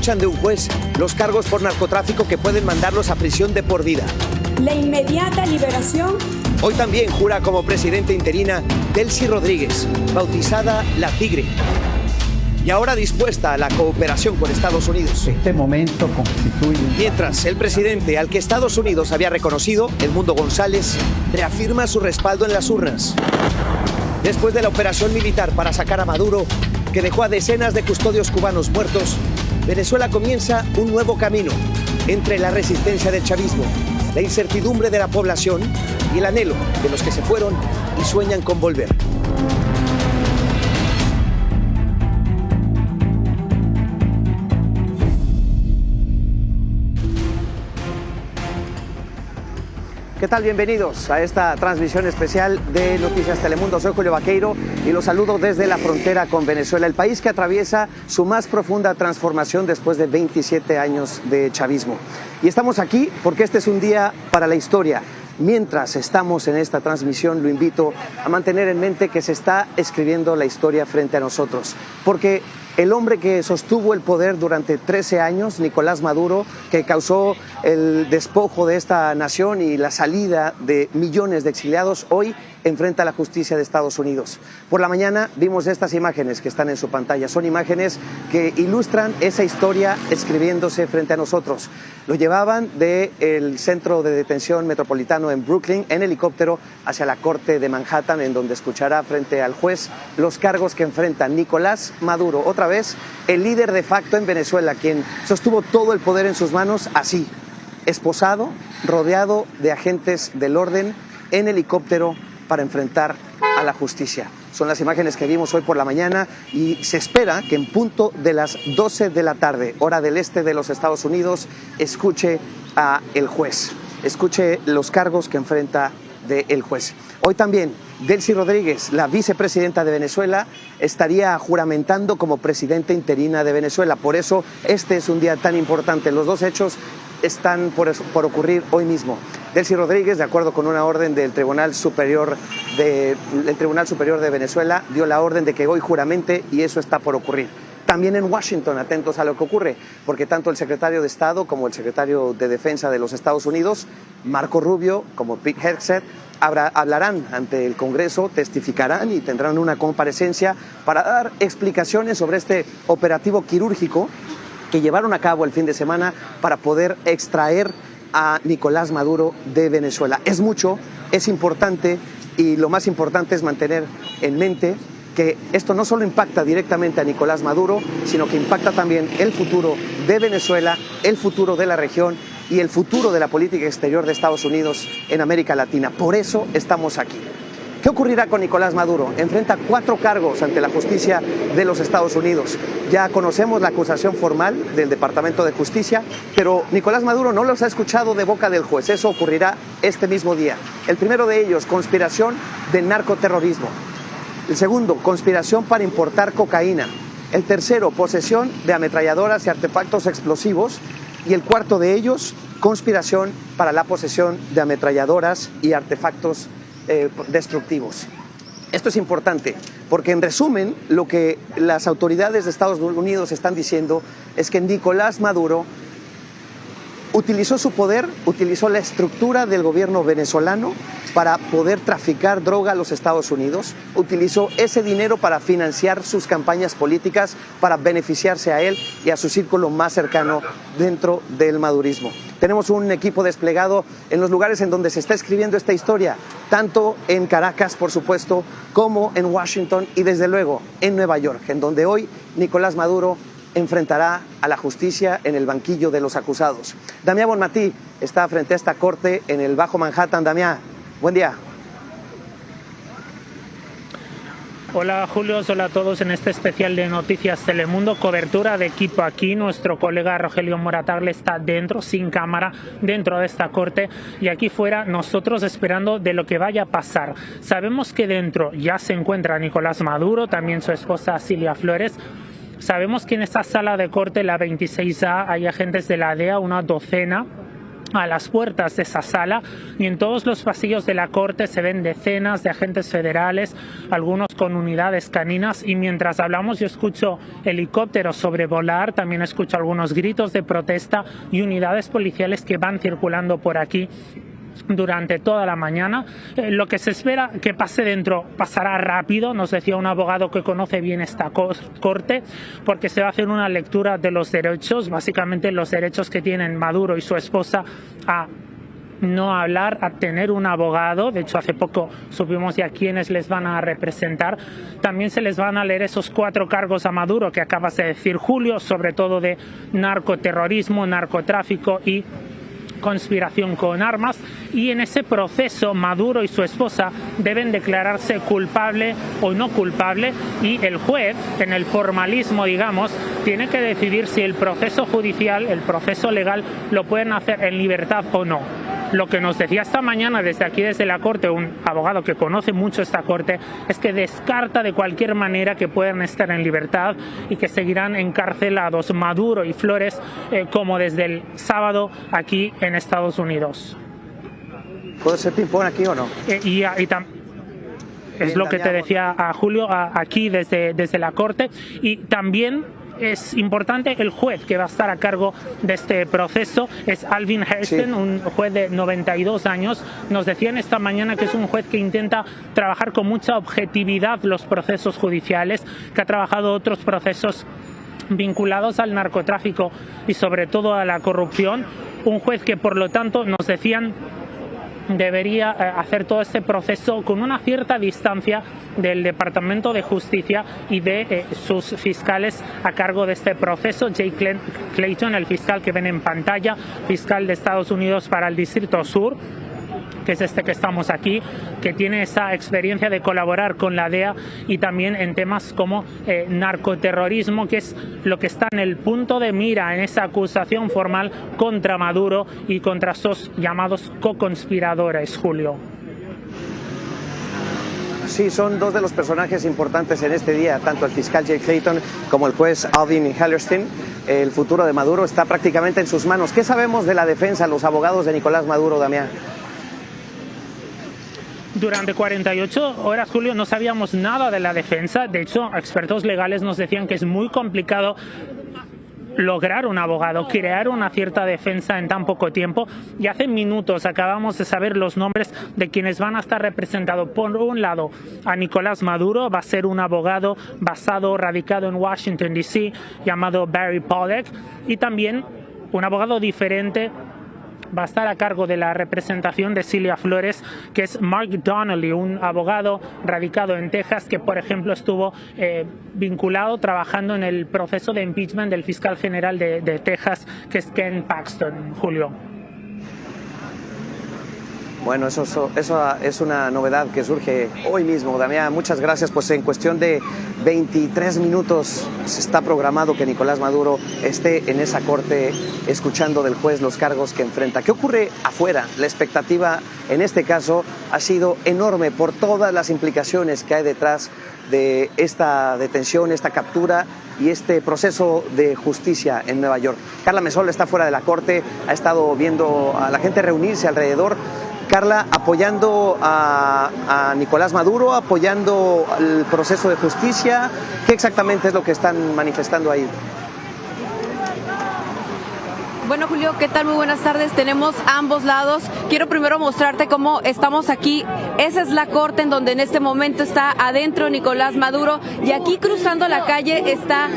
escuchan de un juez los cargos por narcotráfico que pueden mandarlos a prisión de por vida. La inmediata liberación. Hoy también jura como presidenta interina Delcy Rodríguez, bautizada La Tigre, y ahora dispuesta a la cooperación con Estados Unidos. Este momento constituye... Mientras el presidente al que Estados Unidos había reconocido, Edmundo González, reafirma su respaldo en las urnas. Después de la operación militar para sacar a Maduro, que dejó a decenas de custodios cubanos muertos, Venezuela comienza un nuevo camino entre la resistencia del chavismo, la incertidumbre de la población y el anhelo de los que se fueron y sueñan con volver. ¿Qué tal? Bienvenidos a esta transmisión especial de Noticias Telemundo. Soy Julio Vaqueiro y los saludo desde la frontera con Venezuela, el país que atraviesa su más profunda transformación después de 27 años de chavismo. Y estamos aquí porque este es un día para la historia. Mientras estamos en esta transmisión, lo invito a mantener en mente que se está escribiendo la historia frente a nosotros, porque el hombre que sostuvo el poder durante 13 años, Nicolás Maduro, que causó el despojo de esta nación y la salida de millones de exiliados, hoy enfrenta la justicia de Estados Unidos. Por la mañana vimos estas imágenes que están en su pantalla. Son imágenes que ilustran esa historia escribiéndose frente a nosotros. Lo llevaban del centro de detención metropolitano en Brooklyn en helicóptero hacia la corte de Manhattan, en donde escuchará frente al juez los cargos que enfrenta Nicolás Maduro, otra vez el líder de facto en Venezuela, quien sostuvo todo el poder en sus manos así, esposado, rodeado de agentes del orden, en helicóptero para enfrentar a la justicia. Son las imágenes que vimos hoy por la mañana y se espera que en punto de las 12 de la tarde, hora del este de los Estados Unidos, escuche a el juez, escuche los cargos que enfrenta el juez. Hoy también Delcy Rodríguez, la vicepresidenta de Venezuela, estaría juramentando como presidenta interina de Venezuela. Por eso este es un día tan importante. Los dos hechos están por ocurrir hoy mismo. Delcy Rodríguez, de acuerdo con una orden del Tribunal Superior de Venezuela, dio la orden de que hoy juramente, y eso está por ocurrir. También en Washington, atentos a lo que ocurre, porque tanto el secretario de Estado como el secretario de Defensa de los Estados Unidos, Marco Rubio, como Pete Hegseth, hablarán ante el Congreso, testificarán y tendrán una comparecencia para dar explicaciones sobre este operativo quirúrgico que llevaron a cabo el fin de semana para poder extraer a Nicolás Maduro de Venezuela. Es mucho, es importante, y lo más importante es mantener en mente que esto no solo impacta directamente a Nicolás Maduro, sino que impacta también el futuro de Venezuela, el futuro de la región y el futuro de la política exterior de Estados Unidos en América Latina. Por eso estamos aquí. ¿Qué ocurrirá con Nicolás Maduro? Enfrenta 4 cargos ante la justicia de los Estados Unidos. Ya conocemos la acusación formal del Departamento de Justicia, pero Nicolás Maduro no los ha escuchado de boca del juez. Eso ocurrirá este mismo día. El primero de ellos, conspiración de narcoterrorismo. El segundo, conspiración para importar cocaína. El tercero, posesión de ametralladoras y artefactos explosivos. Y el cuarto de ellos, conspiración para la posesión de ametralladoras y artefactos destructivos. Esto es importante porque, en resumen, lo que las autoridades de Estados Unidos están diciendo es que Nicolás Maduro utilizó su poder, utilizó la estructura del gobierno venezolano para poder traficar droga a los Estados Unidos, utilizó ese dinero para financiar sus campañas políticas, para beneficiarse a él y a su círculo más cercano dentro del madurismo. Tenemos un equipo desplegado en los lugares en donde se está escribiendo esta historia, tanto en Caracas, por supuesto, como en Washington y, desde luego, en Nueva York, en donde hoy Nicolás Maduro enfrentará a la justicia en el banquillo de los acusados. Damián Bonmatí está frente a esta corte en el Bajo Manhattan. Damián, buen día. Hola Julio, hola a todos en este especial de Noticias Telemundo, cobertura de equipo aquí. Nuestro colega Rogelio Moratagle está dentro, sin cámara, dentro de esta corte, y aquí fuera nosotros esperando de lo que vaya a pasar. Sabemos que dentro ya se encuentra Nicolás Maduro, también su esposa Cilia Flores. Sabemos que en esta sala de corte, la 26A, hay agentes de la DEA, una docena, a las puertas de esa sala, y en todos los pasillos de la corte se ven decenas de agentes federales, algunos con unidades caninas, y mientras hablamos yo escucho helicópteros sobrevolar, también escucho algunos gritos de protesta y unidades policiales que van circulando por aquí durante toda la mañana. Lo que se espera que pase dentro pasará rápido, nos decía un abogado que conoce bien esta corte, porque se va a hacer una lectura de los derechos, básicamente los derechos que tienen Maduro y su esposa a no hablar, a tener un abogado. De hecho, hace poco supimos ya quiénes les van a representar. También se les van a leer esos 4 cargos a Maduro que acabas de decir, Julio, sobre todo de narcoterrorismo, narcotráfico y conspiración con armas, y en ese proceso Maduro y su esposa deben declararse culpable o no culpable, y el juez, en el formalismo digamos, tiene que decidir si el proceso judicial, el proceso legal, lo pueden hacer en libertad o no. Lo que nos decía esta mañana desde aquí, desde la corte, un abogado que conoce mucho esta corte, es que descarta de cualquier manera que puedan estar en libertad y que seguirán encarcelados Maduro y Flores como desde el sábado aquí en Estados Unidos. ¿Puede ser ping-pong aquí o no? Es lo que te decía a Julio, aquí desde la corte. Y también es importante el juez que va a estar a cargo de este proceso, es Alvin Hairston, un juez de 92 años. Nos decían esta mañana que es un juez que intenta trabajar con mucha objetividad los procesos judiciales, que ha trabajado otros procesos vinculados al narcotráfico y sobre todo a la corrupción. Un juez que, por lo tanto, nos decían, debería hacer todo este proceso con una cierta distancia del Departamento de Justicia y de sus fiscales a cargo de este proceso. Jay Clayton, el fiscal que ven en pantalla, fiscal de Estados Unidos para el Distrito Sur, que es este que estamos aquí, que tiene esa experiencia de colaborar con la DEA y también en temas como narcoterrorismo, que es lo que está en el punto de mira en esa acusación formal contra Maduro y contra sus llamados co-conspiradores, Julio. Sí, son 2 de los personajes importantes en este día, tanto el fiscal Jay Clayton como el juez Alvin Hairston. El futuro de Maduro está prácticamente en sus manos. ¿Qué sabemos de la defensa, los abogados de Nicolás Maduro, Damián? Durante 48 horas, Julio, no sabíamos nada de la defensa. De hecho, expertos legales nos decían que es muy complicado lograr un abogado, crear una cierta defensa en tan poco tiempo. Y hace minutos acabamos de saber los nombres de quienes van a estar representados. Por un lado, a Nicolás Maduro, va a ser un abogado radicado en Washington, D.C., llamado Barry Pollack, y también un abogado diferente va a estar a cargo de la representación de Cilia Flores, que es Mark Donnelly, un abogado radicado en Texas que, por ejemplo, estuvo vinculado trabajando en el proceso de impeachment del fiscal general de Texas, que es Ken Paxton, Julio. Bueno, eso es una novedad que surge hoy mismo. Damián, muchas gracias. Pues en cuestión de 23 minutos se está programado que Nicolás Maduro esté en esa corte escuchando del juez los cargos que enfrenta. ¿Qué ocurre afuera? La expectativa en este caso ha sido enorme por todas las implicaciones que hay detrás de esta detención, esta captura y este proceso de justicia en Nueva York. Carla Mesol está fuera de la corte, ha estado viendo a la gente reunirse alrededor. Carla, apoyando a Nicolás Maduro, apoyando el proceso de justicia, ¿qué exactamente es lo que están manifestando ahí? Bueno, Julio, ¿qué tal? Muy buenas tardes. Tenemos a ambos lados. Quiero primero mostrarte cómo estamos aquí. Esa es la corte en donde en este momento está adentro Nicolás Maduro. Y aquí cruzando la calle está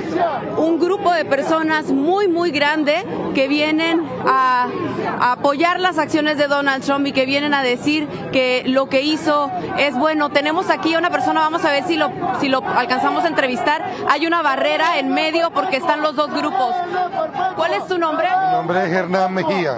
un grupo de personas muy grande que vienen a apoyar las acciones de Donald Trump y que vienen a decir que lo que hizo es bueno. Tenemos aquí a una persona, vamos a ver si lo alcanzamos a entrevistar. Hay una barrera en medio porque están los dos grupos. ¿Cuál es tu nombre? Mi nombre es Hernán Mejía.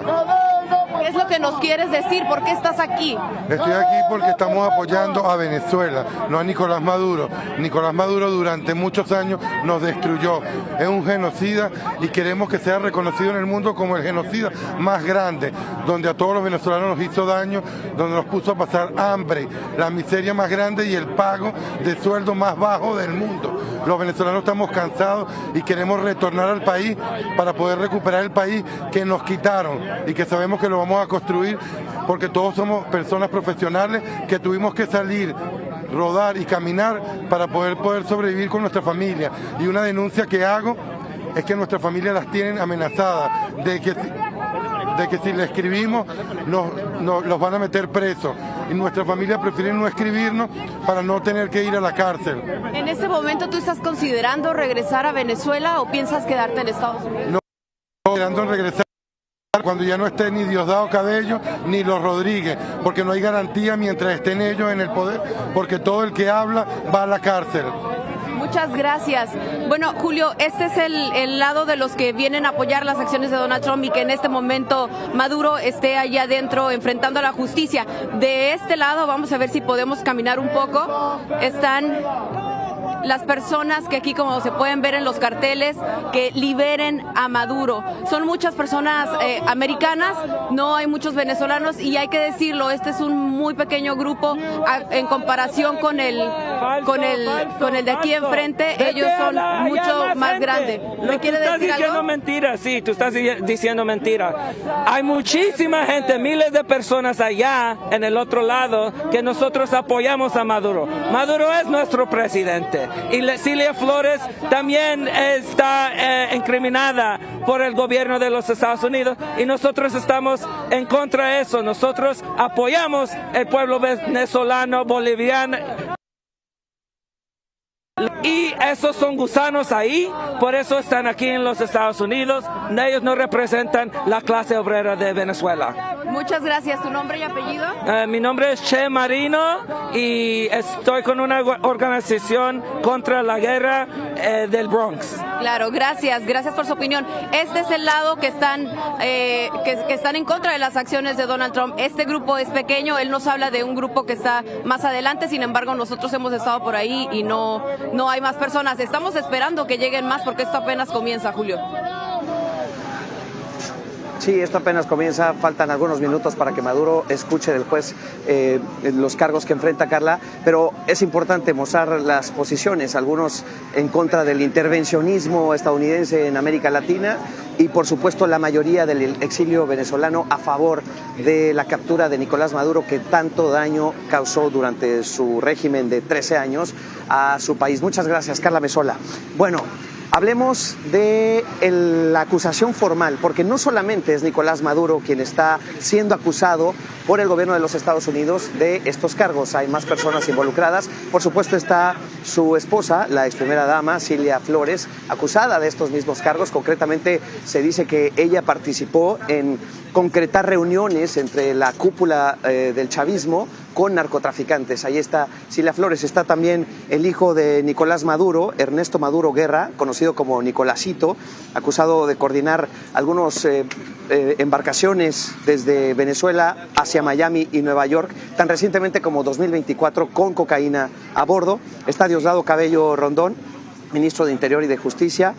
¿Qué es lo que nos quieres decir? ¿Por qué estás aquí? Estoy aquí porque estamos apoyando a Venezuela, no a Nicolás Maduro. Nicolás Maduro durante muchos años nos destruyó. Es un genocida y queremos que sea reconocido en el mundo como el genocida más grande, donde a todos los venezolanos nos hizo daño, donde nos puso a pasar hambre, la miseria más grande y el pago de sueldo más bajo del mundo. Los venezolanos estamos cansados y queremos retornar al país para poder recuperar el país que nos quitaron y que sabemos que lo vamos vamos a construir, porque todos somos personas profesionales que tuvimos que salir, rodar y caminar para poder sobrevivir con nuestra familia. Y una denuncia que hago es que nuestra familia las tienen amenazadas de que si le escribimos los van a meter presos. Y nuestra familia prefiere no escribirnos para no tener que ir a la cárcel. ¿En este momento tú estás considerando regresar a Venezuela o piensas quedarte en Estados Unidos? No, considerando regresar cuando ya no esté ni Diosdado Cabello ni los Rodríguez, porque no hay garantía mientras estén ellos en el poder, porque todo el que habla va a la cárcel. Muchas gracias. Bueno, Julio, este es el lado de los que vienen a apoyar las acciones de Donald Trump y que en este momento Maduro esté allá adentro enfrentando a la justicia. De este lado, vamos a ver si podemos caminar un poco. Están las personas que aquí, como se pueden ver en los carteles, que liberen a Maduro. Son muchas personas americanas, no hay muchos venezolanos y hay que decirlo, este es un muy pequeño grupo en comparación con el de aquí enfrente. Ellos son mucho más grandes. ¿Me quiere decir algo? Mentira, sí, tú estás diciendo mentira. Hay muchísima gente, miles de personas allá en el otro lado que nosotros apoyamos a Maduro. Maduro es nuestro presidente. Y Cilia Flores también está incriminada por el gobierno de los Estados Unidos y nosotros estamos en contra de eso. Nosotros apoyamos el pueblo venezolano, boliviano. Y esos son gusanos ahí, por eso están aquí en los Estados Unidos. Ellos no representan la clase obrera de Venezuela. Muchas gracias. ¿Tu nombre y apellido? Mi nombre es Che Marino y estoy con una organización contra la guerra del Bronx. Claro, gracias por su opinión. Este es el lado que están en contra de las acciones de Donald Trump. Este grupo es pequeño, él nos habla de un grupo que está más adelante, sin embargo nosotros hemos estado por ahí y no hay más personas. Estamos esperando que lleguen más porque esto apenas comienza, Julio. Sí, esto apenas comienza, faltan algunos minutos para que Maduro escuche del juez los cargos que enfrenta, Carla, pero es importante mostrar las posiciones, algunos en contra del intervencionismo estadounidense en América Latina y por supuesto la mayoría del exilio venezolano a favor de la captura de Nicolás Maduro, que tanto daño causó durante su régimen de 13 años a su país. Muchas gracias, Carla Mesola. Bueno, hablemos de la acusación formal, porque no solamente es Nicolás Maduro quien está siendo acusado por el gobierno de los Estados Unidos de estos cargos. Hay más personas involucradas. Por supuesto está su esposa, la ex primera dama, Cilia Flores, acusada de estos mismos cargos. Concretamente se dice que ella participó en concretar reuniones entre la cúpula del chavismo con narcotraficantes. Ahí está Cilia Flores. Está también el hijo de Nicolás Maduro, Ernesto Maduro Guerra, conocido como Nicolásito, acusado de coordinar algunos embarcaciones desde Venezuela hacia Miami y Nueva York, tan recientemente como 2024, con cocaína a bordo. Está Diosdado Cabello Rondón, ministro de Interior y de Justicia,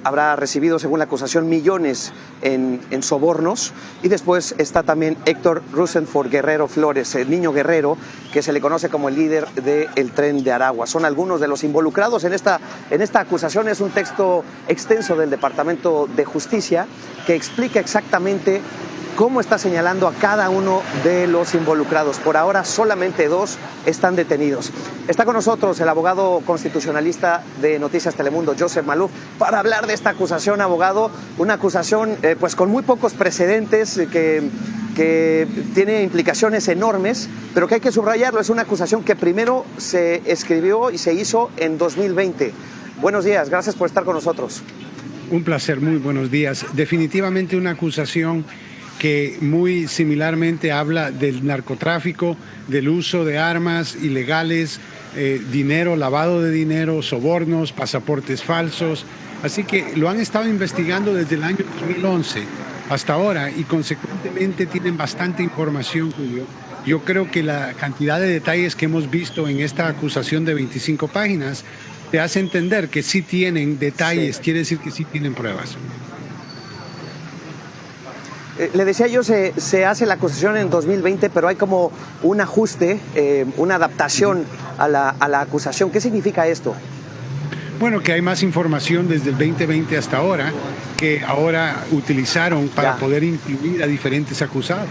habrá recibido, según la acusación, millones en sobornos. Y después está también Héctor Rosenford Guerrero Flores, el niño guerrero, que se le conoce como el líder del Tren de Aragua. Son algunos de los involucrados en esta acusación. Es un texto extenso del Departamento de Justicia que explica exactamente cómo está señalando a cada uno de los involucrados. Por ahora solamente 2 están detenidos. Está con nosotros el abogado constitucionalista de Noticias Telemundo, Joseph Maluf, para hablar de esta acusación, abogado. Una acusación pues con muy pocos precedentes, que tiene implicaciones enormes, pero que hay que subrayarlo. Es una acusación que primero se escribió y se hizo en 2020. Buenos días, gracias por estar con nosotros. Un placer, muy buenos días. Definitivamente una acusación que muy similarmente habla del narcotráfico, del uso de armas ilegales, dinero, lavado de dinero, sobornos, pasaportes falsos. Así que lo han estado investigando desde el año 2011 hasta ahora y consecuentemente tienen bastante información, Julio. Yo creo que la cantidad de detalles que hemos visto en esta acusación de 25 páginas te hace entender que sí tienen detalles, sí. Quiere decir que sí tienen pruebas. Le decía yo, se hace la acusación en 2020, pero hay como un ajuste, una adaptación a la acusación. ¿Qué significa esto? Bueno, que hay más información desde el 2020 hasta ahora que ahora utilizaron para poder incluir a diferentes acusados.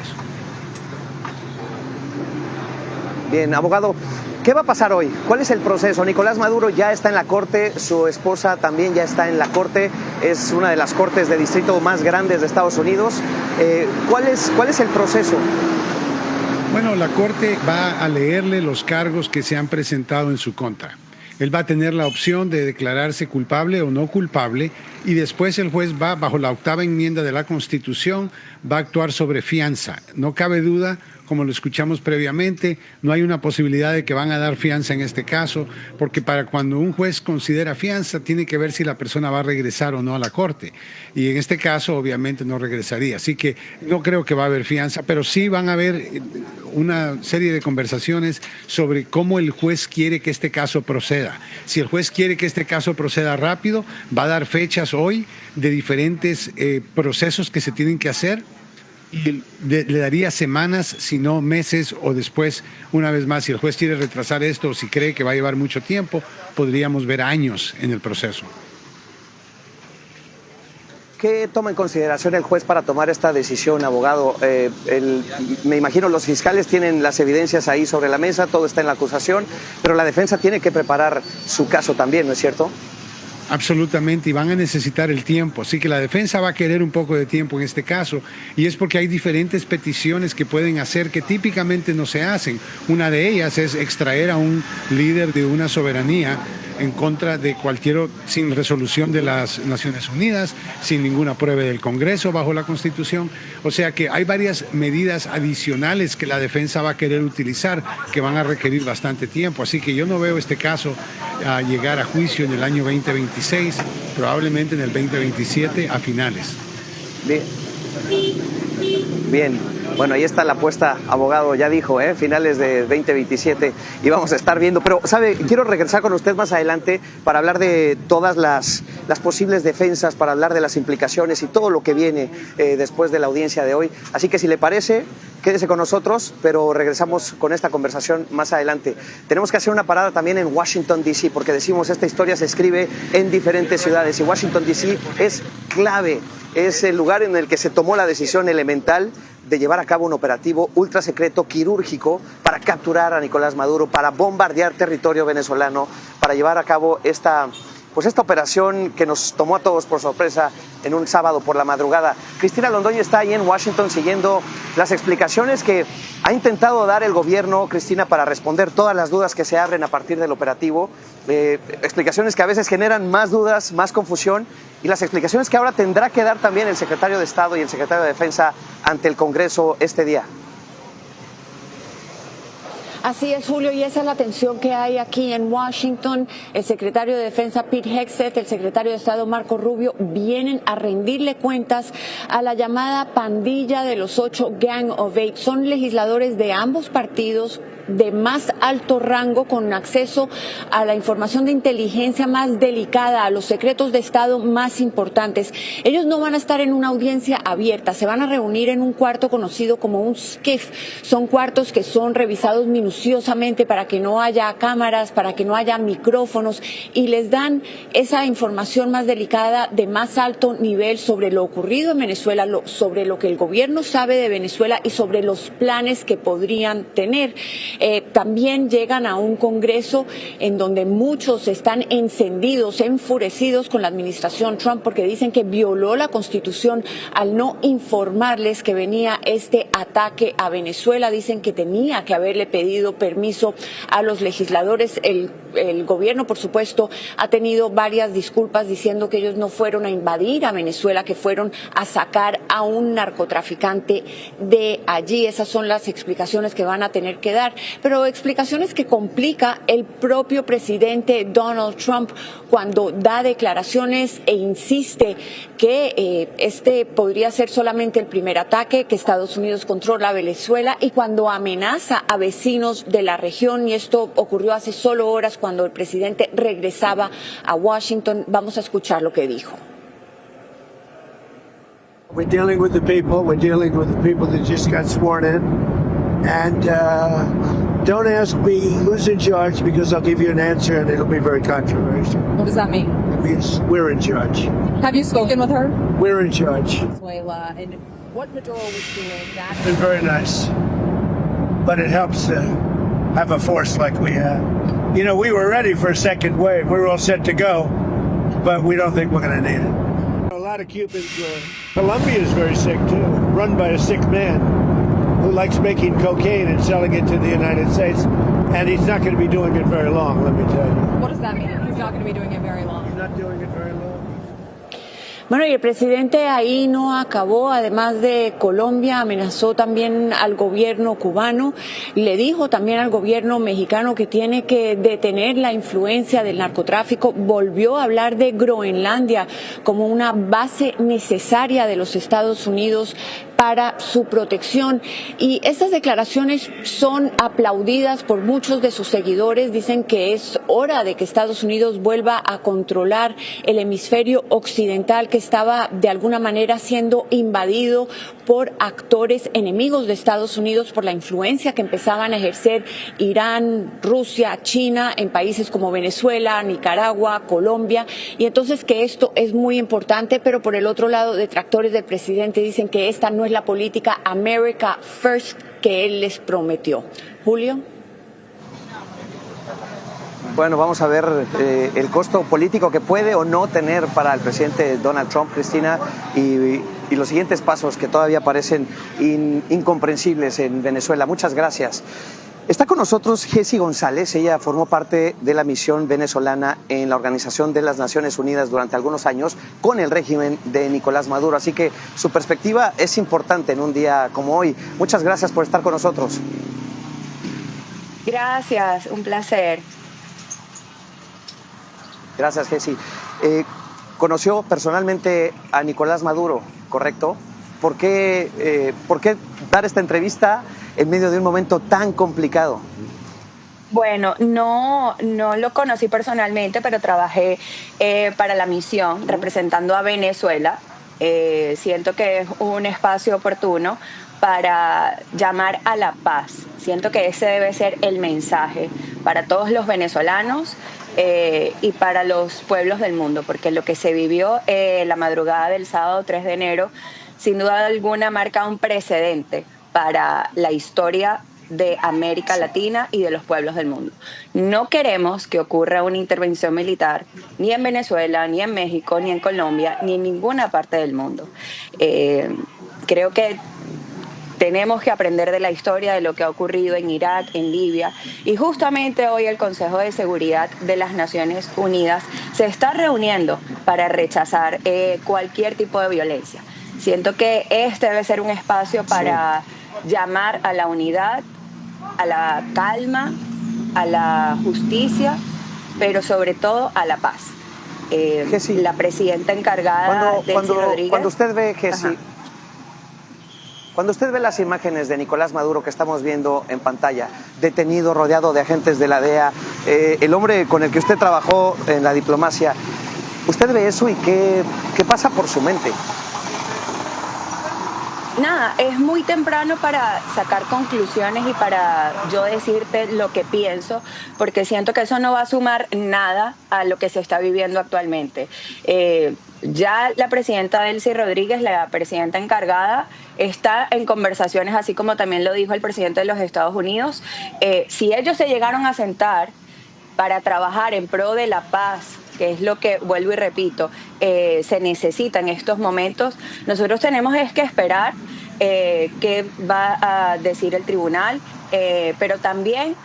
Bien, abogado, ¿qué va a pasar hoy? ¿Cuál es el proceso? Nicolás Maduro ya está en la corte, su esposa también ya está en la corte, es una de las cortes de distrito más grandes de Estados Unidos. ¿Cuál es el proceso? Bueno, la corte va a leerle los cargos que se han presentado en su contra. Él va a tener la opción de declararse culpable o no culpable y después el juez va, bajo la 8ª enmienda de la Constitución, va a actuar sobre fianza. No cabe duda, como lo escuchamos previamente, no hay una posibilidad de que van a dar fianza en este caso, porque para cuando un juez considera fianza, tiene que ver si la persona va a regresar o no a la corte. Y en este caso, obviamente, no regresaría. Así que no creo que va a haber fianza, pero sí van a haber una serie de conversaciones sobre cómo el juez quiere que este caso proceda. Si el juez quiere que este caso proceda rápido, va a dar fechas hoy de diferentes procesos que se tienen que hacer. Y le daría semanas, si no meses, o después, una vez más, si el juez quiere retrasar esto o si cree que va a llevar mucho tiempo, podríamos ver años en el proceso. ¿Qué toma en consideración el juez para tomar esta decisión, abogado? Me imagino los fiscales tienen las evidencias ahí sobre la mesa, todo está en la acusación, pero la defensa tiene que preparar su caso también, ¿no es cierto? Absolutamente, y van a necesitar el tiempo, así que la defensa va a querer un poco de tiempo en este caso, y es porque hay diferentes peticiones que pueden hacer que típicamente no se hacen. Una de ellas es extraer a un líder de una soberanía en contra de cualquier, sin resolución de las Naciones Unidas, sin ninguna prueba del Congreso bajo la Constitución. O sea que hay varias medidas adicionales que la defensa va a querer utilizar que van a requerir bastante tiempo. Así que yo no veo este caso a llegar a juicio en el año 2026, probablemente en el 2027 a finales. Bien. Bueno, ahí está la apuesta, abogado, ya dijo, finales de 2027 y vamos a estar viendo. Pero, ¿sabe? Quiero regresar con usted más adelante para hablar de todas las posibles defensas, para hablar de las implicaciones y todo lo que viene después de la audiencia de hoy. Así que si le parece, quédese con nosotros, pero regresamos con esta conversación más adelante. Tenemos que hacer una parada también en Washington, D.C., porque decimos esta historia se escribe en diferentes ciudades y Washington, D.C. es clave, es el lugar en el que se tomó la decisión elemental de llevar a cabo un operativo ultra secreto quirúrgico para capturar a Nicolás Maduro, para bombardear territorio venezolano, para llevar a cabo esta operación que nos tomó a todos por sorpresa en un sábado por la madrugada. Cristina Londoño está ahí en Washington siguiendo las explicaciones que ha intentado dar el gobierno, Cristina, para responder todas las dudas que se abren a partir del operativo. Explicaciones que a veces generan más dudas, más confusión, y las explicaciones que ahora tendrá que dar también el secretario de Estado y el secretario de Defensa ante el Congreso este día. Así es, Julio, y esa es la tensión que hay aquí en Washington. El secretario de Defensa, Pete Hegseth, el secretario de Estado, Marco Rubio, vienen a rendirle cuentas a la llamada pandilla de los 8, Gang of 8. Son legisladores de ambos partidos, de más alto rango, con acceso a la información de inteligencia más delicada, a los secretos de Estado más importantes. Ellos no van a estar en una audiencia abierta, se van a reunir en un cuarto conocido como un SCIF. Son cuartos que son revisados minuciosamente para que no haya cámaras, para que no haya micrófonos, y les dan esa información más delicada de más alto nivel sobre lo ocurrido en Venezuela, sobre lo que el gobierno sabe de Venezuela y sobre los planes que podrían tener. También llegan a un Congreso en donde muchos están encendidos, enfurecidos con la administración Trump, porque dicen que violó la Constitución al no informarles que venía este ataque a Venezuela. Dicen que tenía que haberle pedido permiso a los legisladores. El gobierno, por supuesto, ha tenido varias disculpas diciendo que ellos no fueron a invadir a Venezuela, que fueron a sacar a un narcotraficante de allí. Esas son las explicaciones que van a tener que dar, pero explicaciones que complica el propio presidente Donald Trump cuando da declaraciones e insiste que este podría ser solamente el primer ataque, que Estados Unidos controla Venezuela, y cuando amenaza a vecinos de la región, y esto ocurrió hace solo horas cuando el presidente regresaba a Washington. Vamos a escuchar lo que dijo. We're dealing with the people that just got sworn in. And don't ask me who's in charge, because I'll give you an answer and it'll be very controversial. What does that mean? It means we're in charge. Have you spoken with her? We're in charge. Venezuela, and what Maduro was doing, that It's been very nice. But it helps to have a force like we have. You know, we were ready for a second wave. We were all set to go, but we don't think we're going to need it. A lot of Cubans. Colombia is very sick, too, run by a sick man who likes making cocaine and selling it to the United States. And he's not going to be doing it very long, let me tell you. what does that mean? He's not going to be doing it very long. He's not doing it very long. Bueno, y el presidente ahí no acabó. Además de Colombia, amenazó también al gobierno cubano. Le dijo también al gobierno mexicano que tiene que detener la influencia del narcotráfico. Volvió a hablar de Groenlandia como una base necesaria de los Estados Unidos para su protección. Y estas declaraciones son aplaudidas por muchos de sus seguidores. Dicen que es hora de que Estados Unidos vuelva a controlar el hemisferio occidental, que estaba de alguna manera siendo invadido por actores enemigos de Estados Unidos por la influencia que empezaban a ejercer Irán, Rusia, China en países como Venezuela, Nicaragua, Colombia. Y entonces que esto es muy importante, pero por el otro lado, detractores del presidente dicen que esta no es la política America First que él les prometió. Julio. Bueno, vamos a ver el costo político que puede o no tener para el presidente Donald Trump, Cristina, y los siguientes pasos que todavía parecen incomprensibles en Venezuela. Muchas gracias. Está con nosotros Jessy González. Ella formó parte de la misión venezolana en la Organización de las Naciones Unidas durante algunos años con el régimen de Nicolás Maduro. Así que su perspectiva es importante en un día como hoy. Muchas gracias por estar con nosotros. Gracias, un placer. Gracias, Jessy. Conoció personalmente a Nicolás Maduro, ¿correcto? ¿Por qué dar esta entrevista en medio de un momento tan complicado? Bueno, no lo conocí personalmente, pero trabajé para la misión representando a Venezuela. Siento que es un espacio oportuno para llamar a la paz. Siento que ese debe ser el mensaje para todos los venezolanos y para los pueblos del mundo, porque lo que se vivió la madrugada del sábado 3 de enero, sin duda alguna marca un precedente para la historia de América Latina y de los pueblos del mundo. No queremos que ocurra una intervención militar ni en Venezuela, ni en México, ni en Colombia, ni en ninguna parte del mundo. Creo que tenemos que aprender de la historia de lo que ha ocurrido en Irak, en Libia, y justamente hoy el Consejo de Seguridad de las Naciones Unidas se está reuniendo para rechazar cualquier tipo de violencia. Siento que este debe ser un espacio para llamar a la unidad, a la calma, a la justicia, pero sobre todo a la paz. La presidenta encargada, Delcy Rodríguez. Cuando usted ve, Jessy, cuando usted ve las imágenes de Nicolás Maduro que estamos viendo en pantalla, detenido, rodeado de agentes de la DEA, el hombre con el que usted trabajó en la diplomacia, ¿usted ve eso y qué pasa por su mente? Nada, es muy temprano para sacar conclusiones y para yo decirte lo que pienso, porque siento que eso no va a sumar nada a lo que se está viviendo actualmente. Ya la presidenta Delcy Rodríguez, la presidenta encargada, está en conversaciones, así como también lo dijo el presidente de los Estados Unidos. Si ellos se llegaron a sentar para trabajar en pro de la paz, que es lo que, vuelvo y repito, se necesita en estos momentos, nosotros tenemos que esperar qué va a decir el tribunal, pero también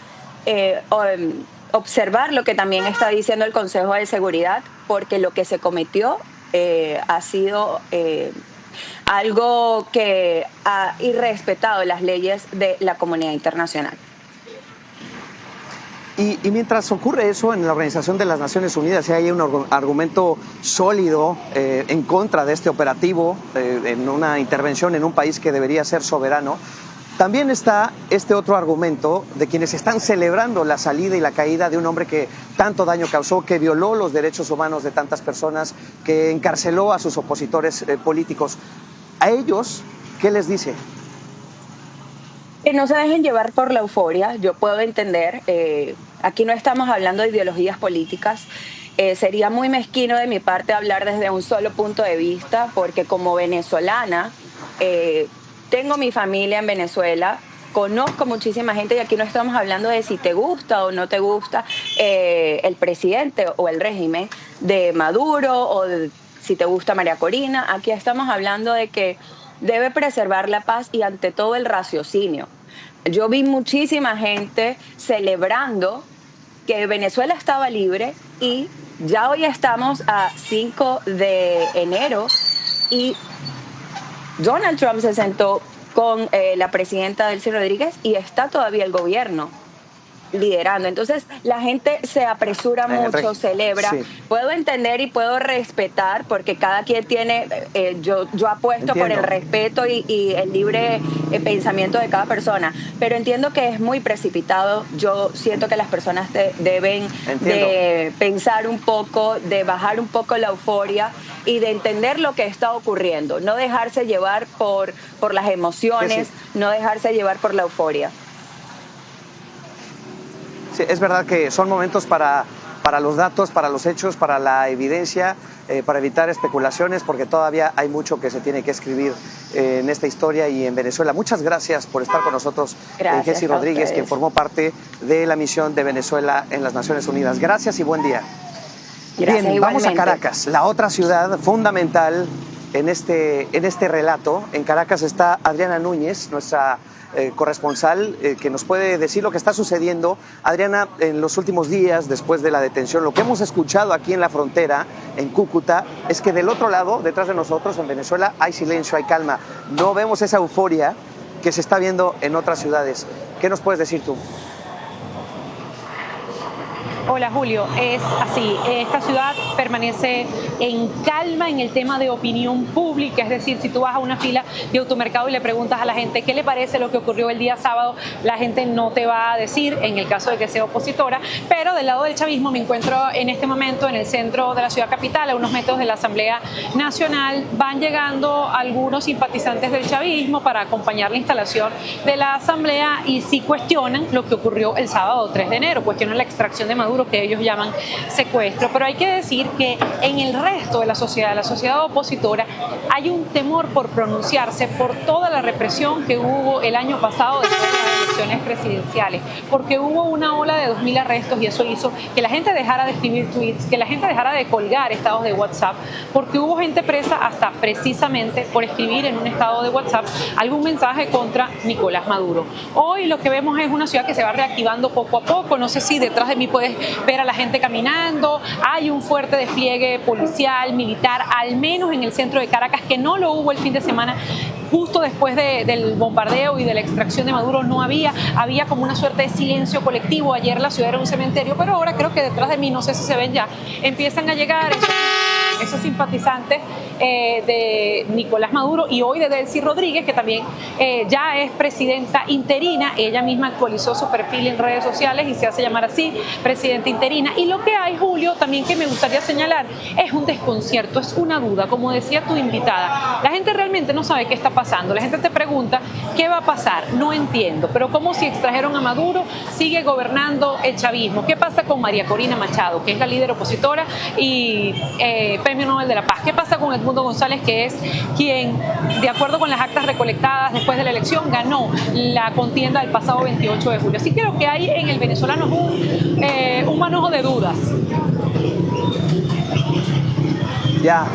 observar lo que también está diciendo el Consejo de Seguridad, porque lo que se cometió ha sido algo que ha irrespetado las leyes de la comunidad internacional. Y mientras ocurre eso en la Organización de las Naciones Unidas, y hay un argumento sólido en contra de este operativo, en una intervención en un país que debería ser soberano, también está este otro argumento de quienes están celebrando la salida y la caída de un hombre que tanto daño causó, que violó los derechos humanos de tantas personas, que encarceló a sus opositores políticos. ¿A ellos qué les dice? Que no se dejen llevar por la euforia. Yo puedo entender, aquí no estamos hablando de ideologías políticas, sería muy mezquino de mi parte hablar desde un solo punto de vista, porque como venezolana tengo mi familia en Venezuela, conozco muchísima gente y aquí no estamos hablando de si te gusta o no te gusta el presidente o el régimen de Maduro o si te gusta María Corina. Aquí estamos hablando de que debe preservar la paz y ante todo el raciocinio. Yo vi muchísima gente celebrando que Venezuela estaba libre y ya hoy estamos a 5 de enero y Donald Trump se sentó con la presidenta Delcy Rodríguez y está todavía el gobierno liderando. Entonces la gente se apresura mucho, celebra. Sí. Puedo entender y puedo respetar porque cada quien tiene, yo apuesto por el respeto y el libre pensamiento de cada persona, pero entiendo que es muy precipitado. Yo siento que las personas deben de pensar un poco, de bajar un poco la euforia y de entender lo que está ocurriendo, no dejarse llevar por las emociones, no dejarse llevar por la euforia. Sí, es verdad que son momentos para los datos, para los hechos, para la evidencia, para evitar especulaciones, porque todavía hay mucho que se tiene que escribir en esta historia y en Venezuela. Muchas gracias por estar con nosotros, Jessy Rodríguez, quien formó parte de la misión de Venezuela en las Naciones Unidas. Gracias y buen día. Gracias, bien, igualmente. Vamos a Caracas, la otra ciudad fundamental en este relato. En Caracas está Adriana Núñez, nuestra corresponsal, que nos puede decir lo que está sucediendo. Adriana, en los últimos días, después de la detención, lo que hemos escuchado aquí en la frontera, en Cúcuta, es que del otro lado, detrás de nosotros, en Venezuela, hay silencio, hay calma. No vemos esa euforia que se está viendo en otras ciudades. ¿Qué nos puedes decir tú? Hola Julio, es así, esta ciudad permanece en calma en el tema de opinión pública, es decir, si tú vas a una fila de automercado y le preguntas a la gente qué le parece lo que ocurrió el día sábado, la gente no te va a decir, en el caso de que sea opositora, pero del lado del chavismo me encuentro en este momento en el centro de la ciudad capital, a unos metros de la Asamblea Nacional. Van llegando algunos simpatizantes del chavismo para acompañar la instalación de la Asamblea y sí cuestionan lo que ocurrió el sábado 3 de enero, cuestionan la extracción de Maduro, que ellos llaman secuestro. Pero hay que decir que en el resto de la sociedad opositora, hay un temor por pronunciarse por toda la represión que hubo el año pasado después de las elecciones presidenciales, porque hubo una ola de 2000 arrestos y eso hizo que la gente dejara de escribir tweets, que la gente dejara de colgar estados de WhatsApp, porque hubo gente presa hasta precisamente por escribir en un estado de WhatsApp algún mensaje contra Nicolás Maduro. Hoy lo que vemos es una ciudad que se va reactivando poco a poco. No sé si detrás de mí puedes ver a la gente caminando. Hay un fuerte despliegue policial, militar, al menos en el centro de Caracas, que no lo hubo el fin de semana. Justo después del bombardeo y de la extracción de Maduro no había como una suerte de silencio colectivo. Ayer la ciudad era un cementerio, pero ahora creo que detrás de mí, no sé si se ven ya, empiezan a llegar esos simpatizantes de Nicolás Maduro y hoy de Delcy Rodríguez, que también ya es presidenta interina. Ella misma actualizó su perfil en redes sociales y se hace llamar así, presidenta interina. Y lo que hay, Julio, también que me gustaría señalar, es un desconcierto, es una duda, como decía tu invitada. La gente realmente no sabe qué está pasando. La gente te pregunta, ¿qué va a pasar? No entiendo, pero como si extrajeron a Maduro, sigue gobernando el chavismo. ¿Qué pasa con María Corina Machado, que es la líder opositora y Premio Nobel de la Paz? ¿Qué pasa con Edmundo González, que es quien, de acuerdo con las actas recolectadas después de la elección, ganó la contienda del pasado 28 de julio? Así que lo que hay en el venezolano es un manojo de dudas. Ya,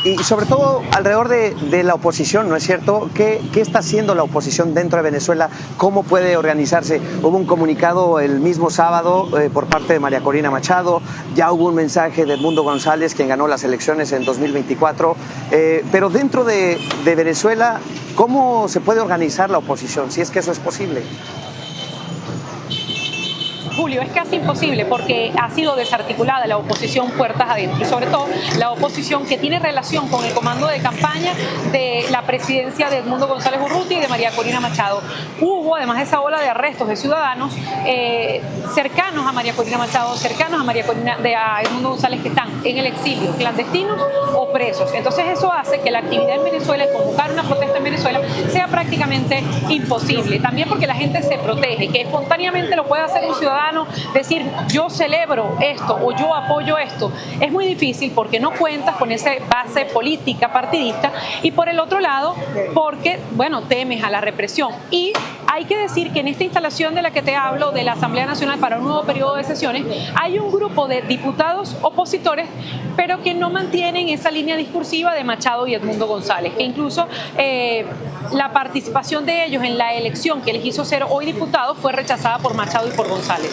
y sobre todo alrededor de la oposición, ¿no es cierto? ¿Qué está haciendo la oposición dentro de Venezuela? ¿Cómo puede organizarse? Hubo un comunicado el mismo sábado por parte de María Corina Machado, ya hubo un mensaje de Edmundo González, quien ganó las elecciones en 2024, pero dentro de Venezuela, ¿cómo se puede organizar la oposición, si es que eso es posible? Julio, es casi imposible porque ha sido desarticulada la oposición puertas adentro y sobre todo la oposición que tiene relación con el comando de campaña de la presidencia de Edmundo González Urrutia y de María Corina Machado. Hubo además esa ola de arrestos de ciudadanos cercanos a María Corina Machado, cercanos a Edmundo González, que están en el exilio, clandestinos o presos. Entonces eso hace que la actividad en Venezuela, convocar una protesta en Venezuela, sea sea prácticamente imposible. También porque la gente se protege, que espontáneamente lo puede hacer un ciudadano, decir yo celebro esto o yo apoyo esto. Es muy difícil porque no cuentas con esa base política partidista y por el otro lado porque, bueno, temes a la represión. Y hay que decir que en esta instalación de la que te hablo, de la Asamblea Nacional para un nuevo periodo de sesiones, hay un grupo de diputados opositores, pero que no mantienen esa línea discursiva de Machado y Edmundo González, que incluso la participación de ellos en la elección que les hizo ser hoy diputados fue rechazada por Machado y por González.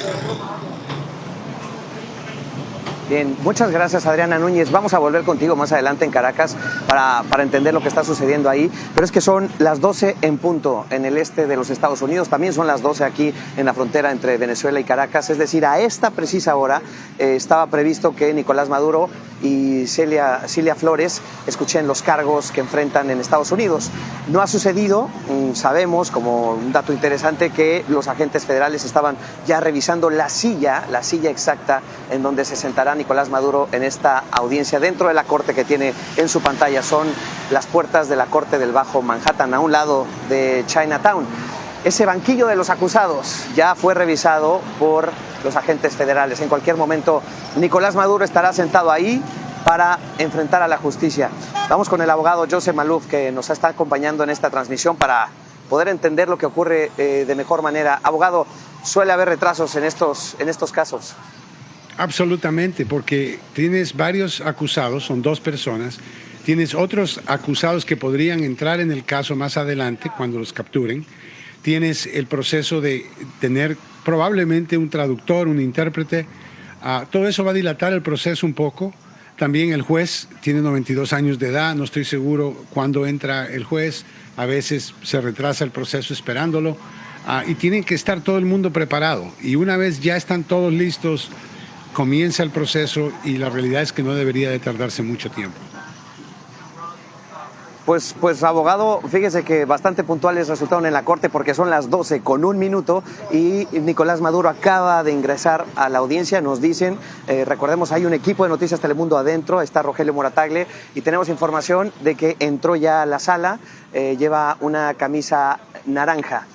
Bien, muchas gracias Adriana Núñez. Vamos a volver contigo más adelante en Caracas para entender lo que está sucediendo ahí. Pero es que son las 12 en punto en el este de los Estados Unidos. También son las 12 aquí en la frontera entre Venezuela y Caracas. Es decir, a esta precisa hora estaba previsto que Nicolás Maduro y Cilia Flores escuchen los cargos que enfrentan en Estados Unidos. No ha sucedido. Sabemos, como un dato interesante, que los agentes federales estaban ya revisando la silla exacta en donde se sentará Nicolás Maduro en esta audiencia dentro de la corte que tiene en su pantalla. Son las puertas de la corte del Bajo Manhattan, a un lado de Chinatown. Ese banquillo de los acusados ya fue revisado por los agentes federales. En cualquier momento Nicolás Maduro estará sentado ahí para enfrentar a la justicia. Vamos con el abogado Joseph Maloof, que nos está acompañando en esta transmisión para poder entender lo que ocurre de mejor manera. Abogado, ¿suele haber retrasos en estos casos? Absolutamente, porque tienes varios acusados, son 2 personas, tienes otros acusados que podrían entrar en el caso más adelante cuando los capturen, tienes el proceso de tener probablemente un traductor, un intérprete, todo eso va a dilatar el proceso un poco. También el juez tiene 92 años de edad, no estoy seguro cuándo entra el juez, a veces se retrasa el proceso esperándolo, y tiene que estar todo el mundo preparado, y una vez ya están todos listos, comienza el proceso y la realidad es que no debería de tardarse mucho tiempo. Pues abogado, fíjese que bastante puntuales resultaron en la corte porque son las 12:01 y Nicolás Maduro acaba de ingresar a la audiencia. Nos dicen, recordemos, hay un equipo de Noticias Telemundo adentro, está Rogelio Moratagle y tenemos información de que entró ya a la sala, lleva una camisa naranja.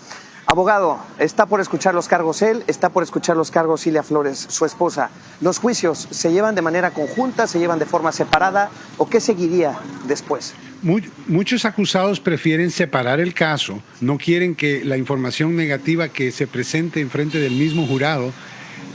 Abogado, está por escuchar los cargos él, está por escuchar los cargos Cilia Flores, su esposa. ¿Los juicios se llevan de manera conjunta, se llevan de forma separada o qué seguiría después? Muchos acusados prefieren separar el caso, no quieren que la información negativa que se presente en frente del mismo jurado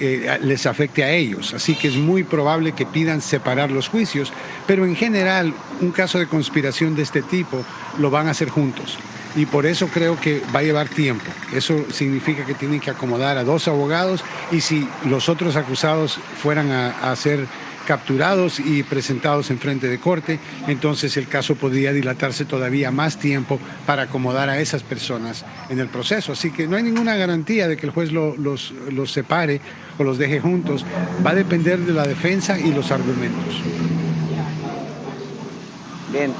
les afecte a ellos, así que es muy probable que pidan separar los juicios, pero en general un caso de conspiración de este tipo lo van a hacer juntos. Y por eso creo que va a llevar tiempo. Eso significa que tienen que acomodar a 2 abogados y si los otros acusados fueran a ser capturados y presentados en frente de corte, entonces el caso podría dilatarse todavía más tiempo para acomodar a esas personas en el proceso. Así que no hay ninguna garantía de que el juez los separe o los deje juntos. Va a depender de la defensa y los argumentos. Bien.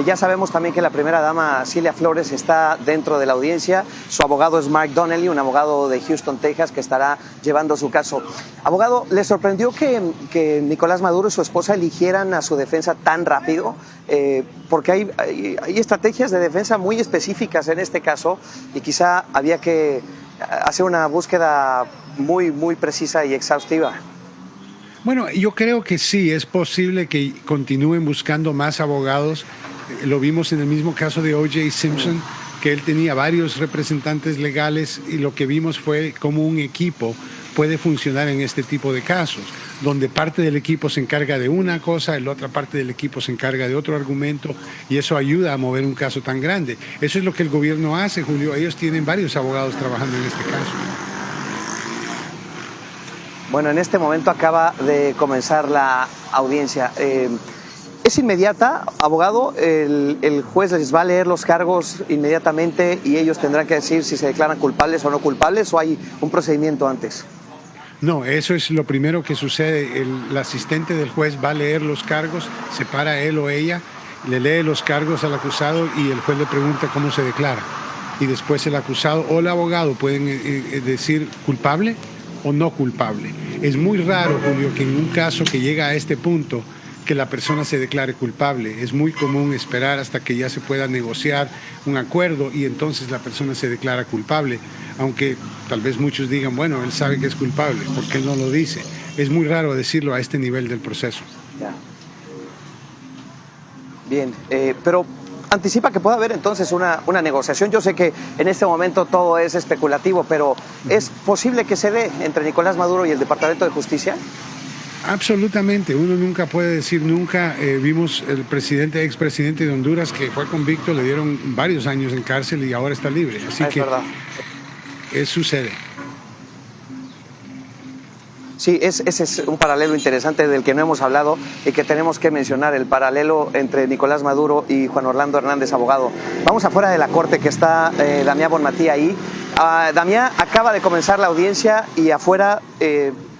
Ya sabemos también que la primera dama Cilia Flores está dentro de la audiencia. Su abogado es Mark Donnelly, un abogado de Houston, Texas, que estará llevando su caso. Abogado, ¿le sorprendió que Nicolás Maduro y su esposa eligieran a su defensa tan rápido? Porque hay estrategias de defensa muy específicas en este caso y quizá había que hacer una búsqueda muy precisa y exhaustiva. Bueno, yo creo que sí, es posible que continúen buscando más abogados. Lo vimos en el mismo caso de O.J. Simpson, que él tenía varios representantes legales y lo que vimos fue cómo un equipo puede funcionar en este tipo de casos, donde parte del equipo se encarga de una cosa, la otra parte del equipo se encarga de otro argumento y eso ayuda a mover un caso tan grande. Eso es lo que el gobierno hace, Julio. Ellos tienen varios abogados trabajando en este caso. Bueno, en este momento acaba de comenzar la audiencia. ¿Es inmediata, abogado? ¿El juez les va a leer los cargos inmediatamente y ellos tendrán que decir si se declaran culpables o no culpables o hay un procedimiento antes? No, eso es lo primero que sucede. El asistente del juez va a leer los cargos, separa él o ella, le lee los cargos al acusado y el juez le pregunta cómo se declara. Y después el acusado o el abogado pueden decir culpable o no culpable. Es muy raro, Julio, que en un caso que llega a este punto que la persona se declare culpable. Es muy común esperar hasta que ya se pueda negociar un acuerdo y entonces la persona se declara culpable, aunque tal vez muchos digan, bueno, él sabe que es culpable, ¿por qué no lo dice? Es muy raro decirlo a este nivel del proceso. Ya. Bien, pero anticipa que pueda haber entonces una negociación. Yo sé que en este momento todo es especulativo, pero ¿es posible que se dé entre Nicolás Maduro y el Departamento de Justicia? Absolutamente, uno nunca puede decir nunca. Vimos el expresidente de Honduras que fue convicto, le dieron varios años en cárcel y ahora está libre. Así que verdad. Sucede. Sí, ese es un paralelo interesante del que no hemos hablado y que tenemos que mencionar, el paralelo entre Nicolás Maduro y Juan Orlando Hernández, abogado. Vamos afuera de la corte, que está Damián Bonmatí ahí. Damián, acaba de comenzar la audiencia y afuera,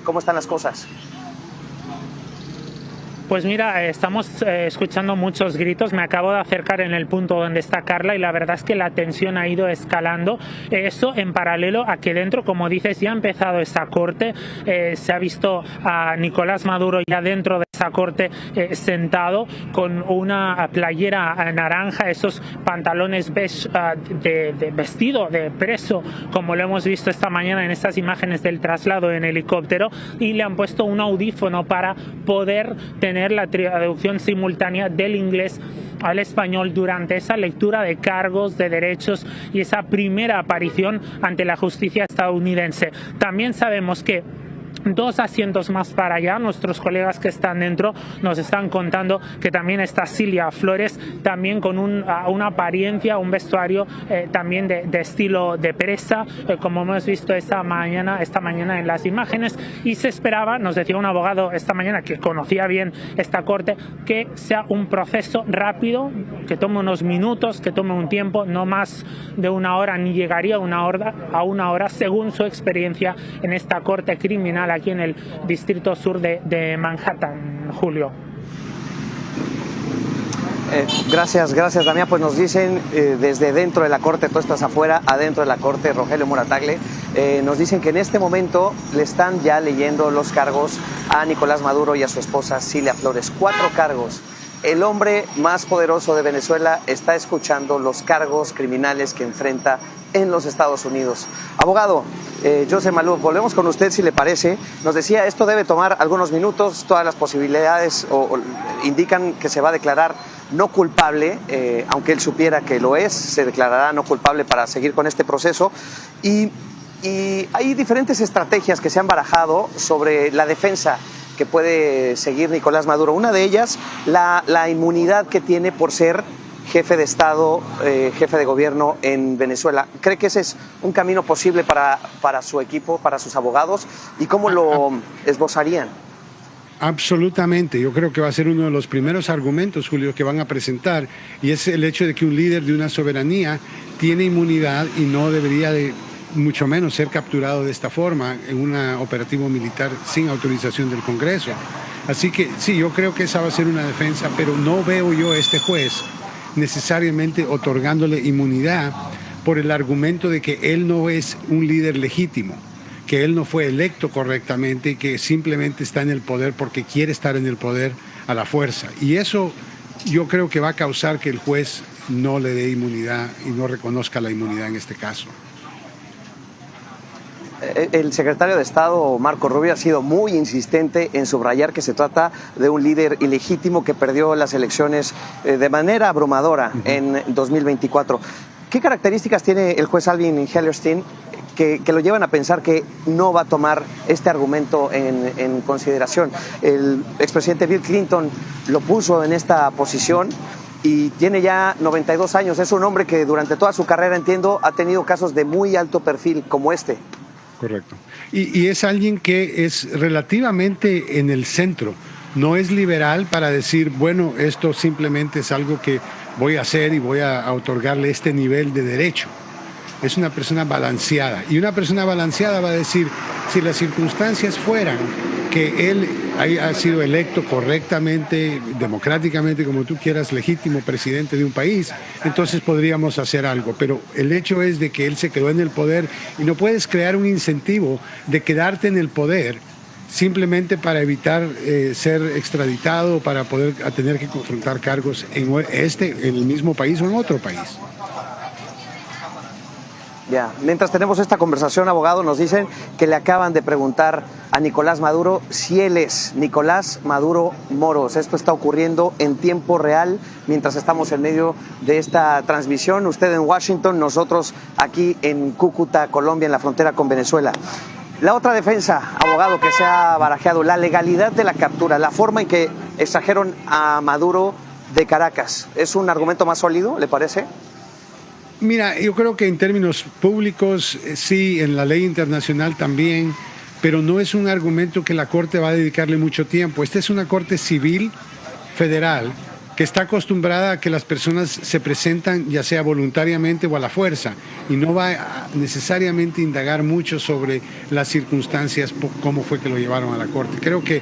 ¿cómo están las cosas? Pues mira, estamos escuchando muchos gritos. Me acabo de acercar en el punto donde está Carla y la verdad es que la tensión ha ido escalando. Eso en paralelo a que dentro, como dices, ya ha empezado esa corte. Se ha visto a Nicolás Maduro ya dentro de esa corte sentado con una playera naranja, esos pantalones beige de vestido de preso, como lo hemos visto esta mañana en estas imágenes del traslado en helicóptero, y le han puesto un audífono para poder tener la traducción simultánea del inglés al español durante esa lectura de cargos, de derechos y esa primera aparición ante la justicia estadounidense. También sabemos que 2 asientos más para allá, nuestros colegas que están dentro nos están contando que también está Cilia Flores, también con una apariencia, un vestuario también de estilo de presa, como hemos visto esta mañana en las imágenes, y se esperaba, nos decía un abogado esta mañana que conocía bien esta corte, que sea un proceso rápido, que tome unos minutos, que tome un tiempo, no más de 1 hora, ni llegaría a una hora, según su experiencia en esta corte criminal aquí en el distrito sur de Manhattan, Julio. Gracias Damián. Pues nos dicen desde dentro de la corte, tú estás afuera, adentro de la corte, Rogelio Morataglia, nos dicen que en este momento le están ya leyendo los cargos a Nicolás Maduro y a su esposa Cilia Flores. 4 cargos. El hombre más poderoso de Venezuela está escuchando los cargos criminales que enfrenta en los Estados Unidos. Abogado, José Maluf, volvemos con usted si le parece. Nos decía, esto debe tomar algunos minutos, todas las posibilidades indican que se va a declarar no culpable, aunque él supiera que lo es, se declarará no culpable para seguir con este proceso. Y hay diferentes estrategias que se han barajado sobre la defensa que puede seguir Nicolás Maduro. Una de ellas, la inmunidad que tiene por ser jefe de Estado, jefe de gobierno en Venezuela. ¿Cree que ese es un camino posible para su equipo, para sus abogados? ¿Y cómo lo esbozarían? Absolutamente. Yo creo que va a ser uno de los primeros argumentos, Julio, que van a presentar, y es el hecho de que un líder de una soberanía tiene inmunidad y no debería de mucho menos ser capturado de esta forma en un operativo militar sin autorización del Congreso. Así que sí, yo creo que esa va a ser una defensa, pero no veo yo a este juez necesariamente otorgándole inmunidad por el argumento de que él no es un líder legítimo, que él no fue electo correctamente y que simplemente está en el poder porque quiere estar en el poder a la fuerza. Y eso yo creo que va a causar que el juez no le dé inmunidad y no reconozca la inmunidad en este caso. El secretario de Estado, Marco Rubio, ha sido muy insistente en subrayar que se trata de un líder ilegítimo que perdió las elecciones de manera abrumadora en 2024. ¿Qué características tiene el juez Alvin Hellerstein que lo llevan a pensar que no va a tomar este argumento en consideración? El expresidente Bill Clinton lo puso en esta posición y tiene ya 92 años. Es un hombre que durante toda su carrera, entiendo, ha tenido casos de muy alto perfil como este. Correcto. Y es alguien que es relativamente en el centro. No es liberal para decir, bueno, esto simplemente es algo que voy a hacer y voy a otorgarle este nivel de derecho. Es una persona balanceada. Y una persona balanceada va a decir, si las circunstancias fueran que él haya sido electo correctamente, democráticamente, como tú quieras, legítimo presidente de un país, entonces podríamos hacer algo. Pero el hecho es de que él se quedó en el poder y no puedes crear un incentivo de quedarte en el poder simplemente para evitar ser extraditado, para poder tener que confrontar cargos en el mismo país o en otro país. Ya, mientras tenemos esta conversación, abogado, nos dicen que le acaban de preguntar a Nicolás Maduro si él es Nicolás Maduro Moros. Esto está ocurriendo en tiempo real mientras estamos en medio de esta transmisión. Usted en Washington, nosotros aquí en Cúcuta, Colombia, en la frontera con Venezuela. La otra defensa, abogado, que se ha barajeado, la legalidad de la captura, la forma en que extrajeron a Maduro de Caracas. ¿Es un argumento más sólido, le parece? Mira, yo creo que en términos públicos sí, en la ley internacional también, pero no es un argumento que la Corte va a dedicarle mucho tiempo. Esta es una Corte civil federal que está acostumbrada a que las personas se presentan ya sea voluntariamente o a la fuerza y no va a necesariamente indagar mucho sobre las circunstancias, cómo fue que lo llevaron a la Corte. Creo que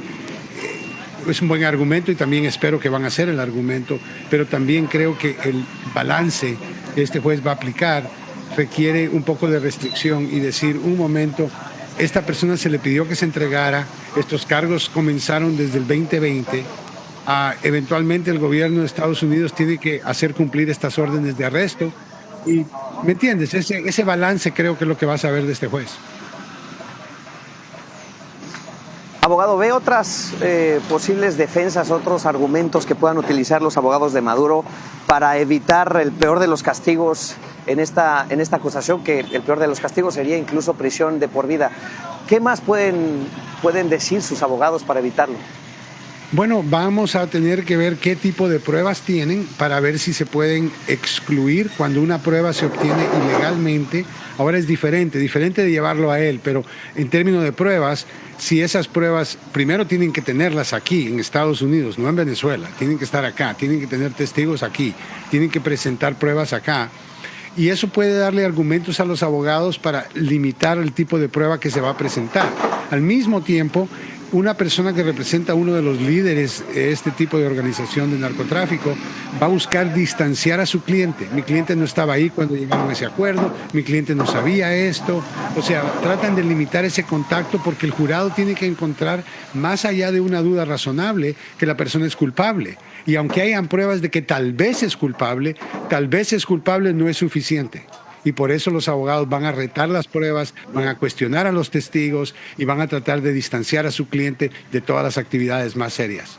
es un buen argumento y también espero que van a hacer el argumento, pero también creo que el balance que este juez va a aplicar requiere un poco de restricción y decir, un momento, esta persona se le pidió que se entregara, estos cargos comenzaron desde el 2020, eventualmente el gobierno de Estados Unidos tiene que hacer cumplir estas órdenes de arresto y, ¿me entiendes? Ese balance creo que es lo que vas a ver de este juez. Abogado, ¿ve otras posibles defensas, otros argumentos que puedan utilizar los abogados de Maduro para evitar el peor de los castigos en esta acusación, que el peor de los castigos sería incluso prisión de por vida? ¿Qué más pueden decir sus abogados para evitarlo? Bueno, vamos a tener que ver qué tipo de pruebas tienen para ver si se pueden excluir cuando una prueba se obtiene ilegalmente. Ahora es diferente de llevarlo a él, pero en términos de pruebas, si esas pruebas primero tienen que tenerlas aquí en Estados Unidos, no en Venezuela, tienen que estar acá, tienen que tener testigos aquí, tienen que presentar pruebas acá. Y eso puede darle argumentos a los abogados para limitar el tipo de prueba que se va a presentar. Al mismo tiempo, una persona que representa a uno de los líderes de este tipo de organización de narcotráfico va a buscar distanciar a su cliente. Mi cliente no estaba ahí cuando llegaron a ese acuerdo, mi cliente no sabía esto. O sea, tratan de limitar ese contacto porque el jurado tiene que encontrar, más allá de una duda razonable, que la persona es culpable. Y aunque hayan pruebas de que tal vez es culpable no es suficiente. Y por eso los abogados van a retar las pruebas, van a cuestionar a los testigos y van a tratar de distanciar a su cliente de todas las actividades más serias.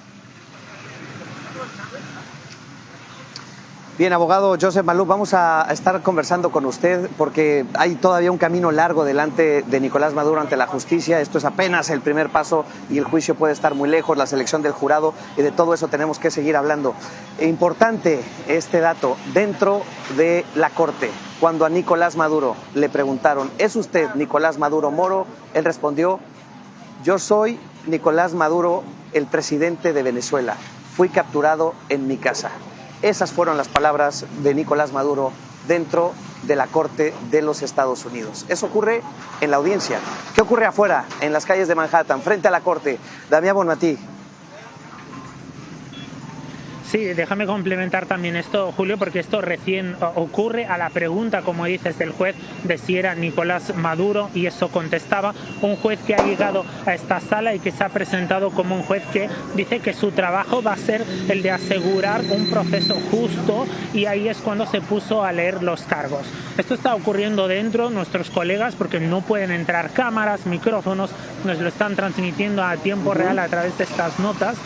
Bien, abogado Joseph Maluf, vamos a estar conversando con usted porque hay todavía un camino largo delante de Nicolás Maduro ante la justicia. Esto es apenas el primer paso y el juicio puede estar muy lejos, la selección del jurado, y de todo eso tenemos que seguir hablando. Importante este dato, dentro de la corte, cuando a Nicolás Maduro le preguntaron, ¿es usted Nicolás Maduro Moro?, él respondió, yo soy Nicolás Maduro, el presidente de Venezuela. Fui capturado en mi casa. Esas fueron las palabras de Nicolás Maduro dentro de la Corte de los Estados Unidos. Eso ocurre en la audiencia. ¿Qué ocurre afuera, en las calles de Manhattan, frente a la Corte? Damián Bonmatí. Sí, déjame complementar también esto, Julio, porque esto recién ocurre a la pregunta, como dices, del juez de si era Nicolás Maduro, y eso contestaba un juez que ha llegado a esta sala y que se ha presentado como un juez que dice que su trabajo va a ser el de asegurar un proceso justo, y ahí es cuando se puso a leer los cargos. Esto está ocurriendo dentro, nuestros colegas, porque no pueden entrar cámaras, micrófonos, nos lo están transmitiendo a tiempo real a través de estas notas.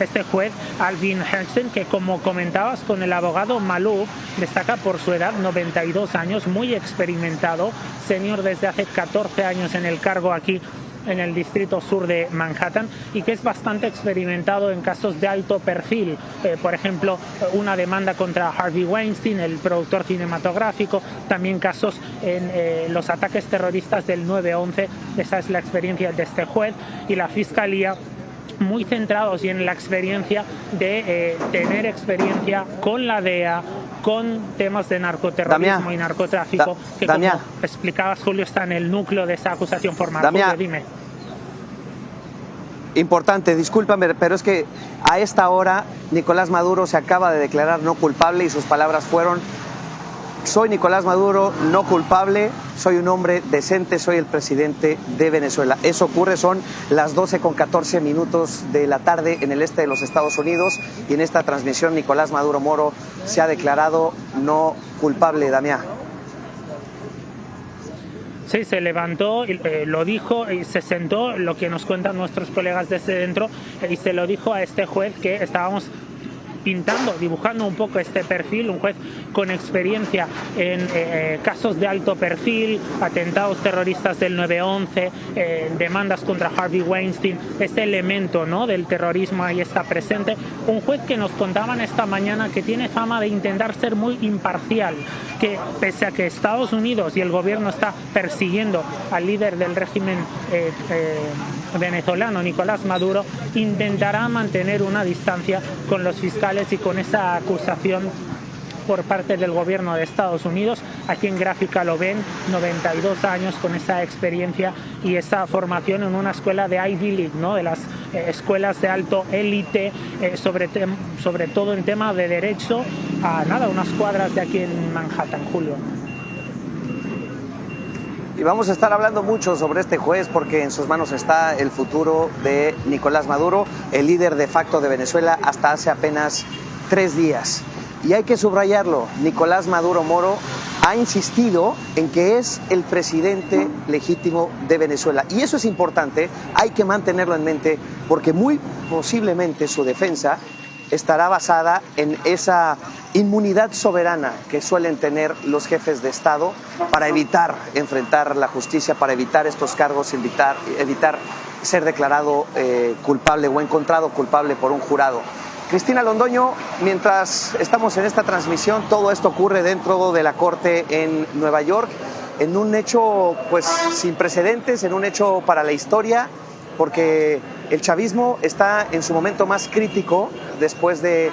Este juez, Alvin Hansen, que como comentabas con el abogado Maluf, destaca por su edad, 92 años, muy experimentado, senior desde hace 14 años en el cargo aquí en el distrito sur de Manhattan, y que es bastante experimentado en casos de alto perfil, por ejemplo, una demanda contra Harvey Weinstein, el productor cinematográfico, también casos en los ataques terroristas del 9/11, esa es la experiencia de este juez, y la Fiscalía muy centrados y en la experiencia de tener experiencia con la DEA, con temas de narcoterrorismo y narcotráfico, que como explicabas, Julio, está en el núcleo de esa acusación formal. Julio, dime. Importante, discúlpame, pero es que a esta hora Nicolás Maduro se acaba de declarar no culpable y sus palabras fueron: soy Nicolás Maduro, no culpable, soy un hombre decente, soy el presidente de Venezuela. Eso ocurre, son las 12:14 de la tarde en el este de los Estados Unidos, y en esta transmisión Nicolás Maduro Moro se ha declarado no culpable, Damián. Sí, se levantó, lo dijo y se sentó, lo que nos cuentan nuestros colegas desde dentro, y se lo dijo a este juez que estábamos pintando, dibujando un poco este perfil, un juez con experiencia en casos de alto perfil, atentados terroristas del 9/11, demandas contra Harvey Weinstein, este elemento, ¿no?, del terrorismo ahí está presente. Un juez que nos contaban esta mañana que tiene fama de intentar ser muy imparcial, que pese a que Estados Unidos y el gobierno está persiguiendo al líder del régimen venezolano, Nicolás Maduro, intentará mantener una distancia con los fiscales y con esa acusación por parte del gobierno de Estados Unidos. Aquí en gráfica lo ven, 92 años con esa experiencia y esa formación en una escuela de Ivy League, ¿no?, de las escuelas de alto élite, sobre todo en tema de derecho, a nada, unas cuadras de aquí en Manhattan, Julio. Y vamos a estar hablando mucho sobre este juez porque en sus manos está el futuro de Nicolás Maduro, el líder de facto de Venezuela hasta hace apenas 3 días. Y hay que subrayarlo, Nicolás Maduro Moro ha insistido en que es el presidente legítimo de Venezuela. Y eso es importante, hay que mantenerlo en mente porque muy posiblemente su defensa estará basada en esa inmunidad soberana que suelen tener los jefes de Estado para evitar enfrentar la justicia, para evitar estos cargos, evitar ser declarado culpable o encontrado culpable por un jurado. Cristina Londoño, mientras estamos en esta transmisión, todo esto ocurre dentro de la corte en Nueva York, en un hecho pues sin precedentes, en un hecho para la historia, porque el chavismo está en su momento más crítico después de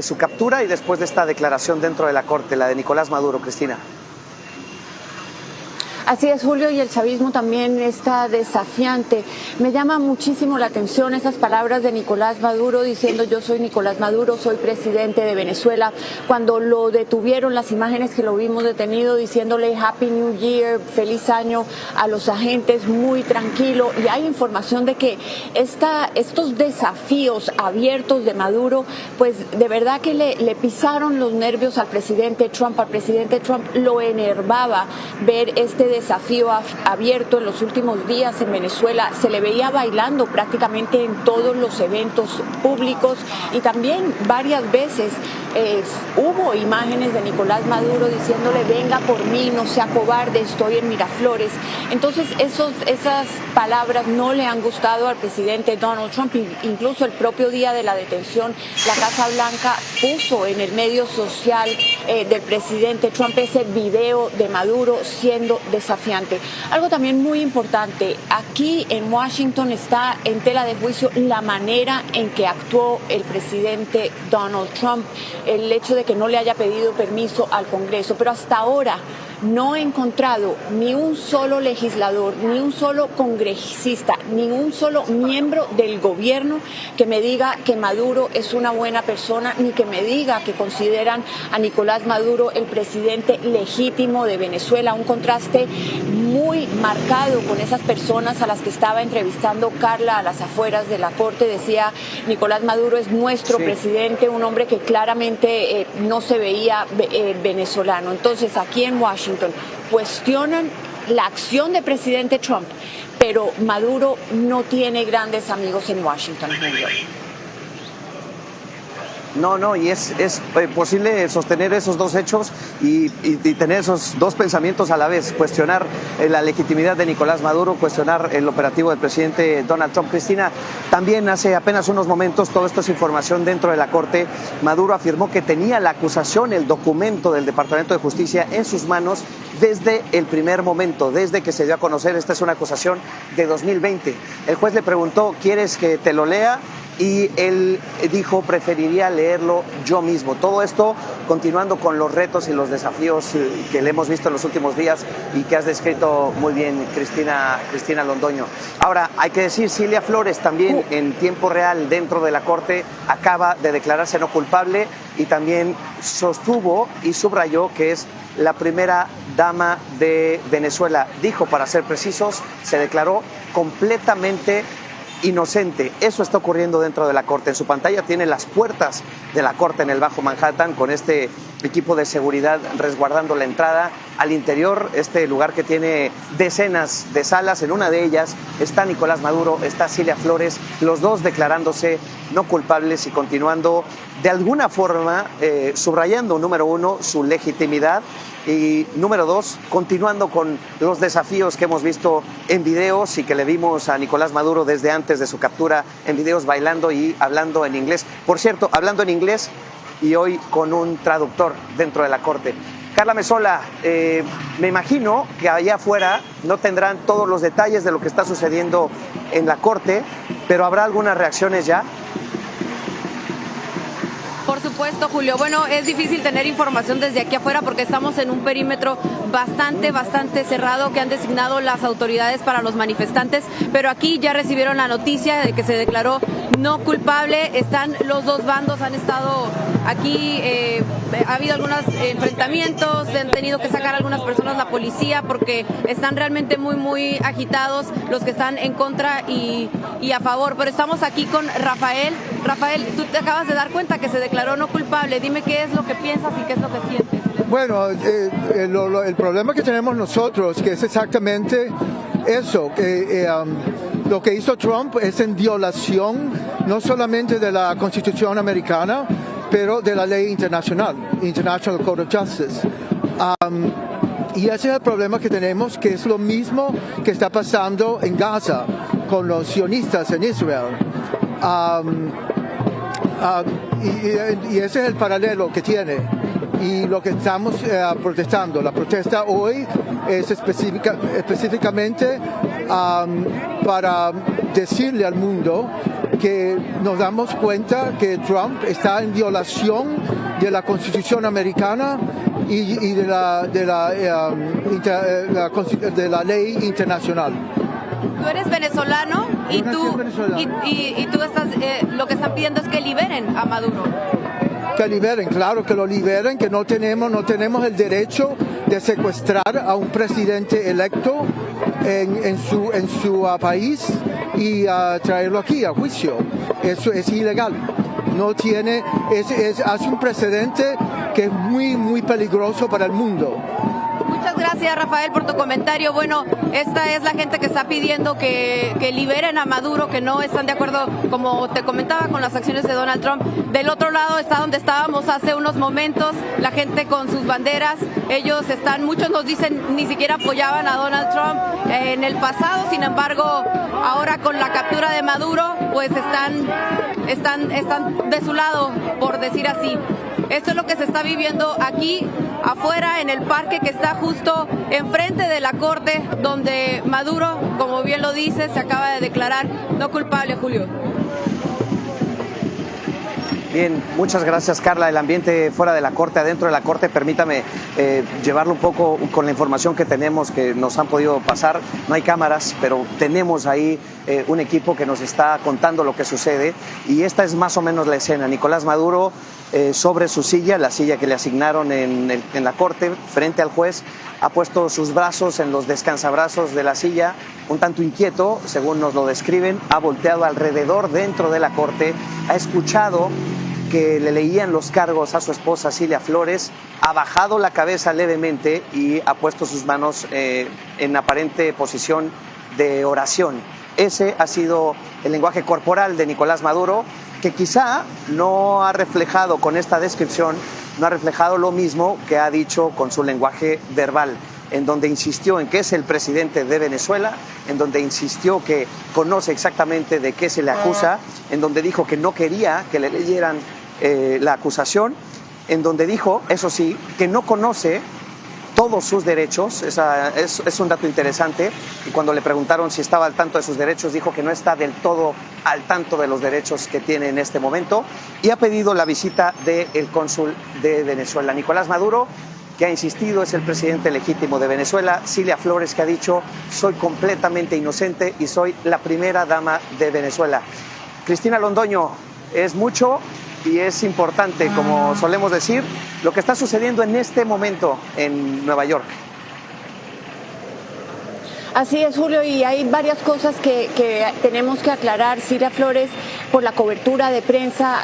su captura y después de esta declaración dentro de la corte, la de Nicolás Maduro. Cristina. Así es, Julio, y el chavismo también está desafiante. Me llama muchísimo la atención esas palabras de Nicolás Maduro diciendo: yo soy Nicolás Maduro, soy presidente de Venezuela. Cuando lo detuvieron, las imágenes que lo vimos detenido diciéndole Happy New Year, feliz año a los agentes, muy tranquilo. Y hay información de que estos desafíos abiertos de Maduro, pues de verdad que le pisaron los nervios al presidente Trump. Al presidente Trump lo enervaba ver este desafío abierto en los últimos días en Venezuela. Se le veía bailando prácticamente en todos los eventos públicos y también varias veces hubo imágenes de Nicolás Maduro diciéndole: venga por mí, no sea cobarde, estoy en Miraflores. Entonces esas palabras no le han gustado al presidente Donald Trump. Incluso el propio día de la detención, la Casa Blanca puso en el medio social del presidente Trump ese video de Maduro siendo desafiante. Algo también muy importante, aquí en Washington está en tela de juicio la manera en que actuó el presidente Donald Trump, el hecho de que no le haya pedido permiso al Congreso, pero hasta ahora no he encontrado ni un solo legislador, ni un solo congresista, ni un solo miembro del gobierno que me diga que Maduro es una buena persona, ni que me diga que consideran a Nicolás Maduro el presidente legítimo de Venezuela. Un contraste muy marcado con esas personas a las que estaba entrevistando Carla a las afueras de la corte. Decía: Nicolás Maduro es nuestro presidente, un hombre que claramente no se veía venezolano. Entonces, aquí en Washington cuestionan la acción del presidente Trump, pero Maduro no tiene grandes amigos en Washington. No, y es posible sostener esos dos hechos y tener esos dos pensamientos a la vez, cuestionar la legitimidad de Nicolás Maduro, cuestionar el operativo del presidente Donald Trump. Cristina, también hace apenas unos momentos, todo esto es información dentro de la Corte, Maduro afirmó que tenía la acusación, el documento del Departamento de Justicia en sus manos desde el primer momento, desde que se dio a conocer. Esta es una acusación de 2020. El juez le preguntó: ¿quieres que te lo lea? y él dijo preferiría leerlo yo mismo. Todo esto continuando con los retos y los desafíos que le hemos visto en los últimos días y que has descrito muy bien, Cristina Londoño. Ahora, hay que decir, Cilia Flores también en tiempo real dentro de la Corte acaba de declararse no culpable y también sostuvo y subrayó que es la primera dama de Venezuela. Dijo, para ser precisos, se declaró completamente inocente. Eso está ocurriendo dentro de la Corte. En su pantalla tiene las puertas de la Corte en el Bajo Manhattan con este equipo de seguridad resguardando la entrada al interior, este lugar que tiene decenas de salas. En una de ellas está Nicolás Maduro, está Cilia Flores, los dos declarándose no culpables y continuando de alguna forma subrayando, número uno, su legitimidad y número dos, continuando con los desafíos que hemos visto en videos y que le vimos a Nicolás Maduro desde antes de su captura en videos bailando y hablando en inglés. Por cierto, hablando en inglés y hoy con un traductor dentro de la Corte. Carla Mesola, me imagino que allá afuera no tendrán todos los detalles de lo que está sucediendo en la Corte, pero ¿habrá algunas reacciones ya? Por supuesto, Julio. Bueno, es difícil tener información desde aquí afuera porque estamos en un perímetro bastante cerrado que han designado las autoridades para los manifestantes, pero aquí ya recibieron la noticia de que se declaró no culpable. Están los dos bandos, han estado aquí, ha habido algunos enfrentamientos, se han tenido que sacar algunas personas la policía porque están realmente muy agitados los que están en contra y a favor. Pero estamos aquí con Rafael. Rafael, tú te acabas de dar cuenta que se declaró no culpable. Dime qué es lo que piensas y qué es lo que sientes. Bueno, el problema que tenemos nosotros, que es exactamente eso, que lo que hizo Trump es en violación no solamente de la Constitución americana, pero de la ley internacional, International Code of Justice. Y ese es el problema que tenemos, que es lo mismo que está pasando en Gaza con los sionistas en Israel. Y ese es el paralelo que tiene. Y lo que estamos protestando, la protesta hoy es específicamente para decirle al mundo que nos damos cuenta que Trump está en violación de la Constitución americana y de la ley internacional. Tú eres venezolano y tú estás, lo que están pidiendo es que liberen a Maduro. Que liberen, claro, que lo liberen, que no tenemos el derecho de secuestrar a un presidente electo en su país y traerlo aquí a juicio. Eso es ilegal. No tiene, hace un precedente que es muy peligroso para el mundo. Muchas gracias, Rafael, por tu comentario. Bueno, esta es la gente que está pidiendo que liberen a Maduro, que no están de acuerdo, como te comentaba, con las acciones de Donald Trump. Del otro lado está donde estábamos hace unos momentos, la gente con sus banderas. Ellos muchos nos dicen, ni siquiera apoyaban a Donald Trump en el pasado. Sin embargo, ahora con la captura de Maduro, pues están de su lado, por decir así. Esto es lo que se está viviendo aquí afuera en el parque que está justo enfrente de la Corte, donde Maduro, como bien lo dice, se acaba de declarar no culpable, Julio. Bien, muchas gracias, Carla. El ambiente fuera de la Corte, adentro de la Corte, permítame llevarlo un poco con la información que tenemos, que nos han podido pasar. No hay cámaras, pero tenemos ahí un equipo que nos está contando lo que sucede y esta es más o menos la escena. Nicolás Maduro sobre su silla, la silla que le asignaron en la Corte, frente al juez, ha puesto sus brazos en los descansabrazos de la silla, un tanto inquieto, según nos lo describen, ha volteado alrededor dentro de la Corte, ha escuchado que le leían los cargos a su esposa Cilia Flores, ha bajado la cabeza levemente y ha puesto sus manos en aparente posición de oración. Ese ha sido el lenguaje corporal de Nicolás Maduro, que quizá no ha reflejado con esta descripción, no ha reflejado lo mismo que ha dicho con su lenguaje verbal, en donde insistió en que es el presidente de Venezuela, en donde insistió que conoce exactamente de qué se le acusa, en donde dijo que no quería que le leyeran la acusación, en donde dijo, eso sí, que no conoce todos sus derechos. Es un dato interesante. Y cuando le preguntaron si estaba al tanto de sus derechos, dijo que no está del todo al tanto de los derechos que tiene en este momento, y ha pedido la visita del cónsul de Venezuela. Nicolás Maduro, que ha insistido, es el presidente legítimo de Venezuela. Cilia Flores, que ha dicho: soy completamente inocente y soy la primera dama de Venezuela. Cristina Londoño, es mucho y es importante, como solemos decir, lo que está sucediendo en este momento en Nueva York. Así es, Julio, y hay varias cosas que tenemos que aclarar. Cilia Flores, por la cobertura de prensa,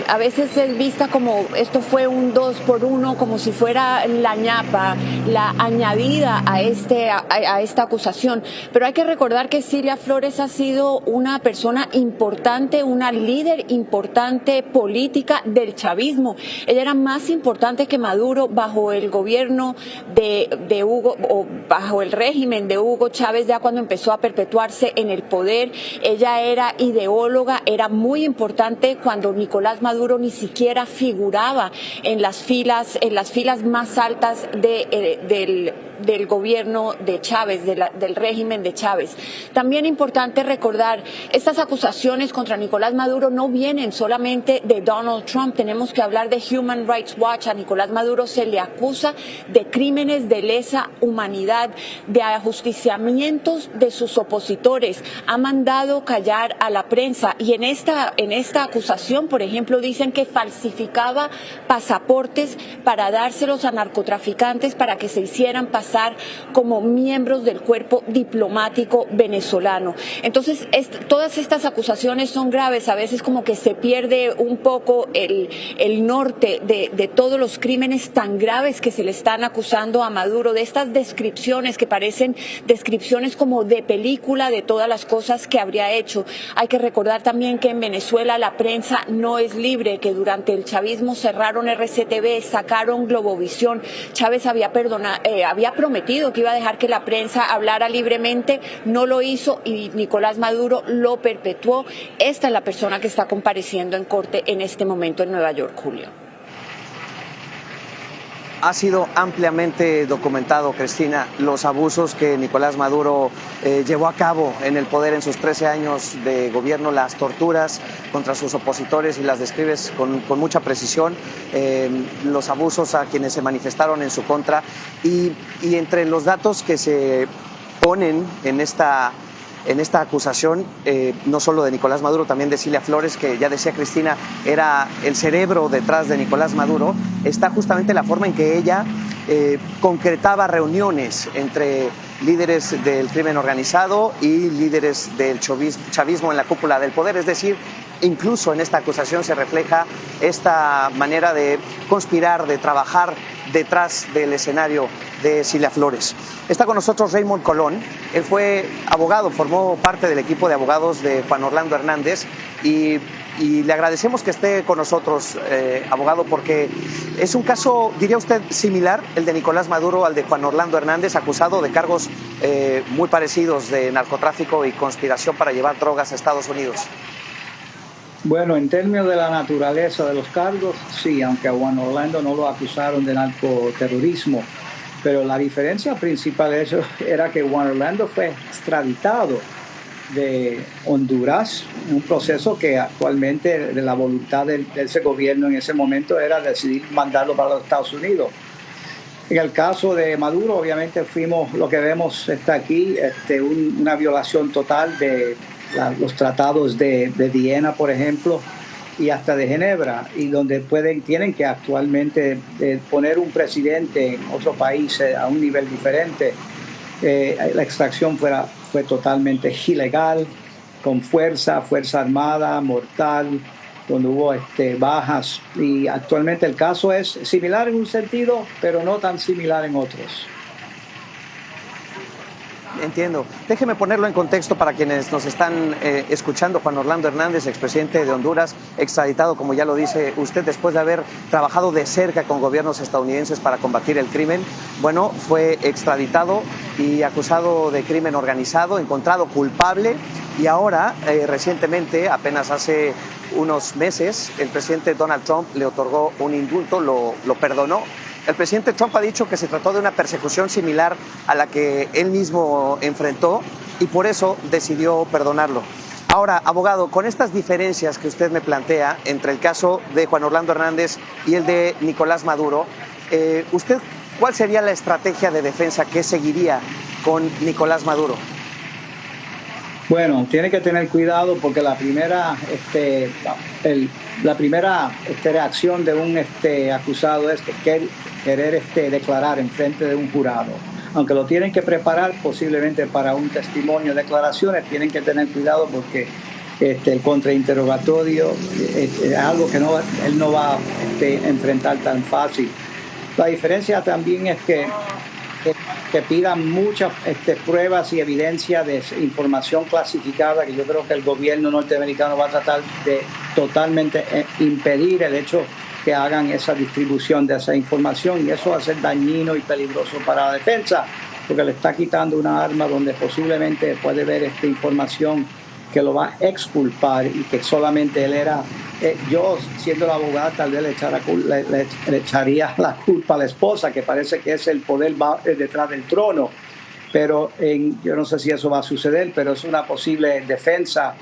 a veces es vista como esto fue un 2 por 1, como si fuera la ñapa, la añadida a esta acusación. Pero hay que recordar que Cilia Flores ha sido una persona importante, una líder importante política del chavismo. Ella era más importante que Maduro bajo el gobierno de Hugo, o bajo el régimen de Hugo Chávez, ya cuando empezó a perpetuarse en el poder. Ella era ideóloga, era muy importante cuando Nicolás Maduro ni siquiera figuraba en las filas más altas del gobierno de Chávez, del régimen de Chávez. También importante recordar, estas acusaciones contra Nicolás Maduro no vienen solamente de Donald Trump. Tenemos que hablar de Human Rights Watch. A Nicolás Maduro se le acusa de crímenes de lesa humanidad, de ajusticiamientos de sus opositores. Ha mandado callar a la prensa, y en esta acusación, por ejemplo, dicen que falsificaba pasaportes para dárselos a narcotraficantes para que se hicieran pasar como miembros del cuerpo diplomático venezolano. Entonces, todas estas acusaciones son graves. A veces como que se pierde un poco el norte de todos los crímenes tan graves que se le están acusando a Maduro, de estas descripciones que parecen descripciones como de película de todas las cosas que habría hecho. Hay que recordar también que en Venezuela la prensa no es libre, que durante el chavismo cerraron RCTV, sacaron Globovisión. Chávez había prometido que iba a dejar que la prensa hablara libremente, no lo hizo, y Nicolás Maduro lo perpetuó. Esta es la persona que está compareciendo en corte en este momento en Nueva York, Julio. Ha sido ampliamente documentado, Cristina, los abusos que Nicolás Maduro llevó a cabo en el poder en sus 13 años de gobierno, las torturas contra sus opositores, y las describes con mucha precisión, los abusos a quienes se manifestaron en su contra, y entre los datos que se ponen en esta acusación, no solo de Nicolás Maduro, también de Cilia Flores, que ya decía Cristina, era el cerebro detrás de Nicolás Maduro, está justamente la forma en que ella concretaba reuniones entre líderes del crimen organizado y líderes del chavismo en la cúpula del poder. Es decir, incluso en esta acusación se refleja esta manera de conspirar, de trabajar detrás del escenario de Cilia Flores. Está con nosotros Raymond Colón. Él fue abogado, formó parte del equipo de abogados de Juan Orlando Hernández, y le agradecemos que esté con nosotros, abogado, porque es un caso, diría usted, similar, el de Nicolás Maduro al de Juan Orlando Hernández, acusado de cargos muy parecidos de narcotráfico y conspiración para llevar drogas a Estados Unidos. Bueno, en términos de la naturaleza de los cargos, sí, aunque a Juan Orlando no lo acusaron de narcoterrorismo, pero la diferencia principal de eso era que Juan Orlando fue extraditado de Honduras, un proceso que actualmente de la voluntad de ese gobierno en ese momento era decidir mandarlo para los Estados Unidos. En el caso de Maduro, obviamente lo que vemos está aquí, una violación total de los tratados de Viena, por ejemplo, y hasta de Ginebra, y donde tienen que actualmente poner un presidente en otro país a un nivel diferente. La extracción fue totalmente ilegal, con fuerza armada, mortal, donde hubo bajas, y actualmente el caso es similar en un sentido, pero no tan similar en otros. Entiendo. Déjeme ponerlo en contexto para quienes nos están escuchando. Juan Orlando Hernández, expresidente de Honduras, extraditado, como ya lo dice usted, después de haber trabajado de cerca con gobiernos estadounidenses para combatir el crimen. Bueno, fue extraditado y acusado de crimen organizado, encontrado culpable, y ahora, recientemente, apenas hace unos meses, el presidente Donald Trump le otorgó un indulto, lo perdonó. El presidente Trump ha dicho que se trató de una persecución similar a la que él mismo enfrentó y por eso decidió perdonarlo. Ahora, abogado, con estas diferencias que usted me plantea entre el caso de Juan Orlando Hernández y el de Nicolás Maduro, ¿cuál sería la estrategia de defensa que seguiría con Nicolás Maduro? Bueno, tiene que tener cuidado porque la primera reacción de un acusado es querer declarar en frente de un jurado. Aunque lo tienen que preparar posiblemente para un testimonio, declaraciones, tienen que tener cuidado porque el contrainterrogatorio es algo que él no va a enfrentar tan fácil. La diferencia también es que pidan muchas pruebas y evidencia de información clasificada, que yo creo que el gobierno norteamericano va a tratar de totalmente impedir el hecho que hagan esa distribución de esa información, y eso va a ser dañino y peligroso para la defensa, porque le está quitando una arma donde posiblemente puede ver esta información que lo va a exculpar y que solamente él era. Yo, siendo la abogada, tal vez le echaría la culpa a la esposa, que parece que es el poder detrás del trono, pero yo no sé si eso va a suceder, pero es una posible defensa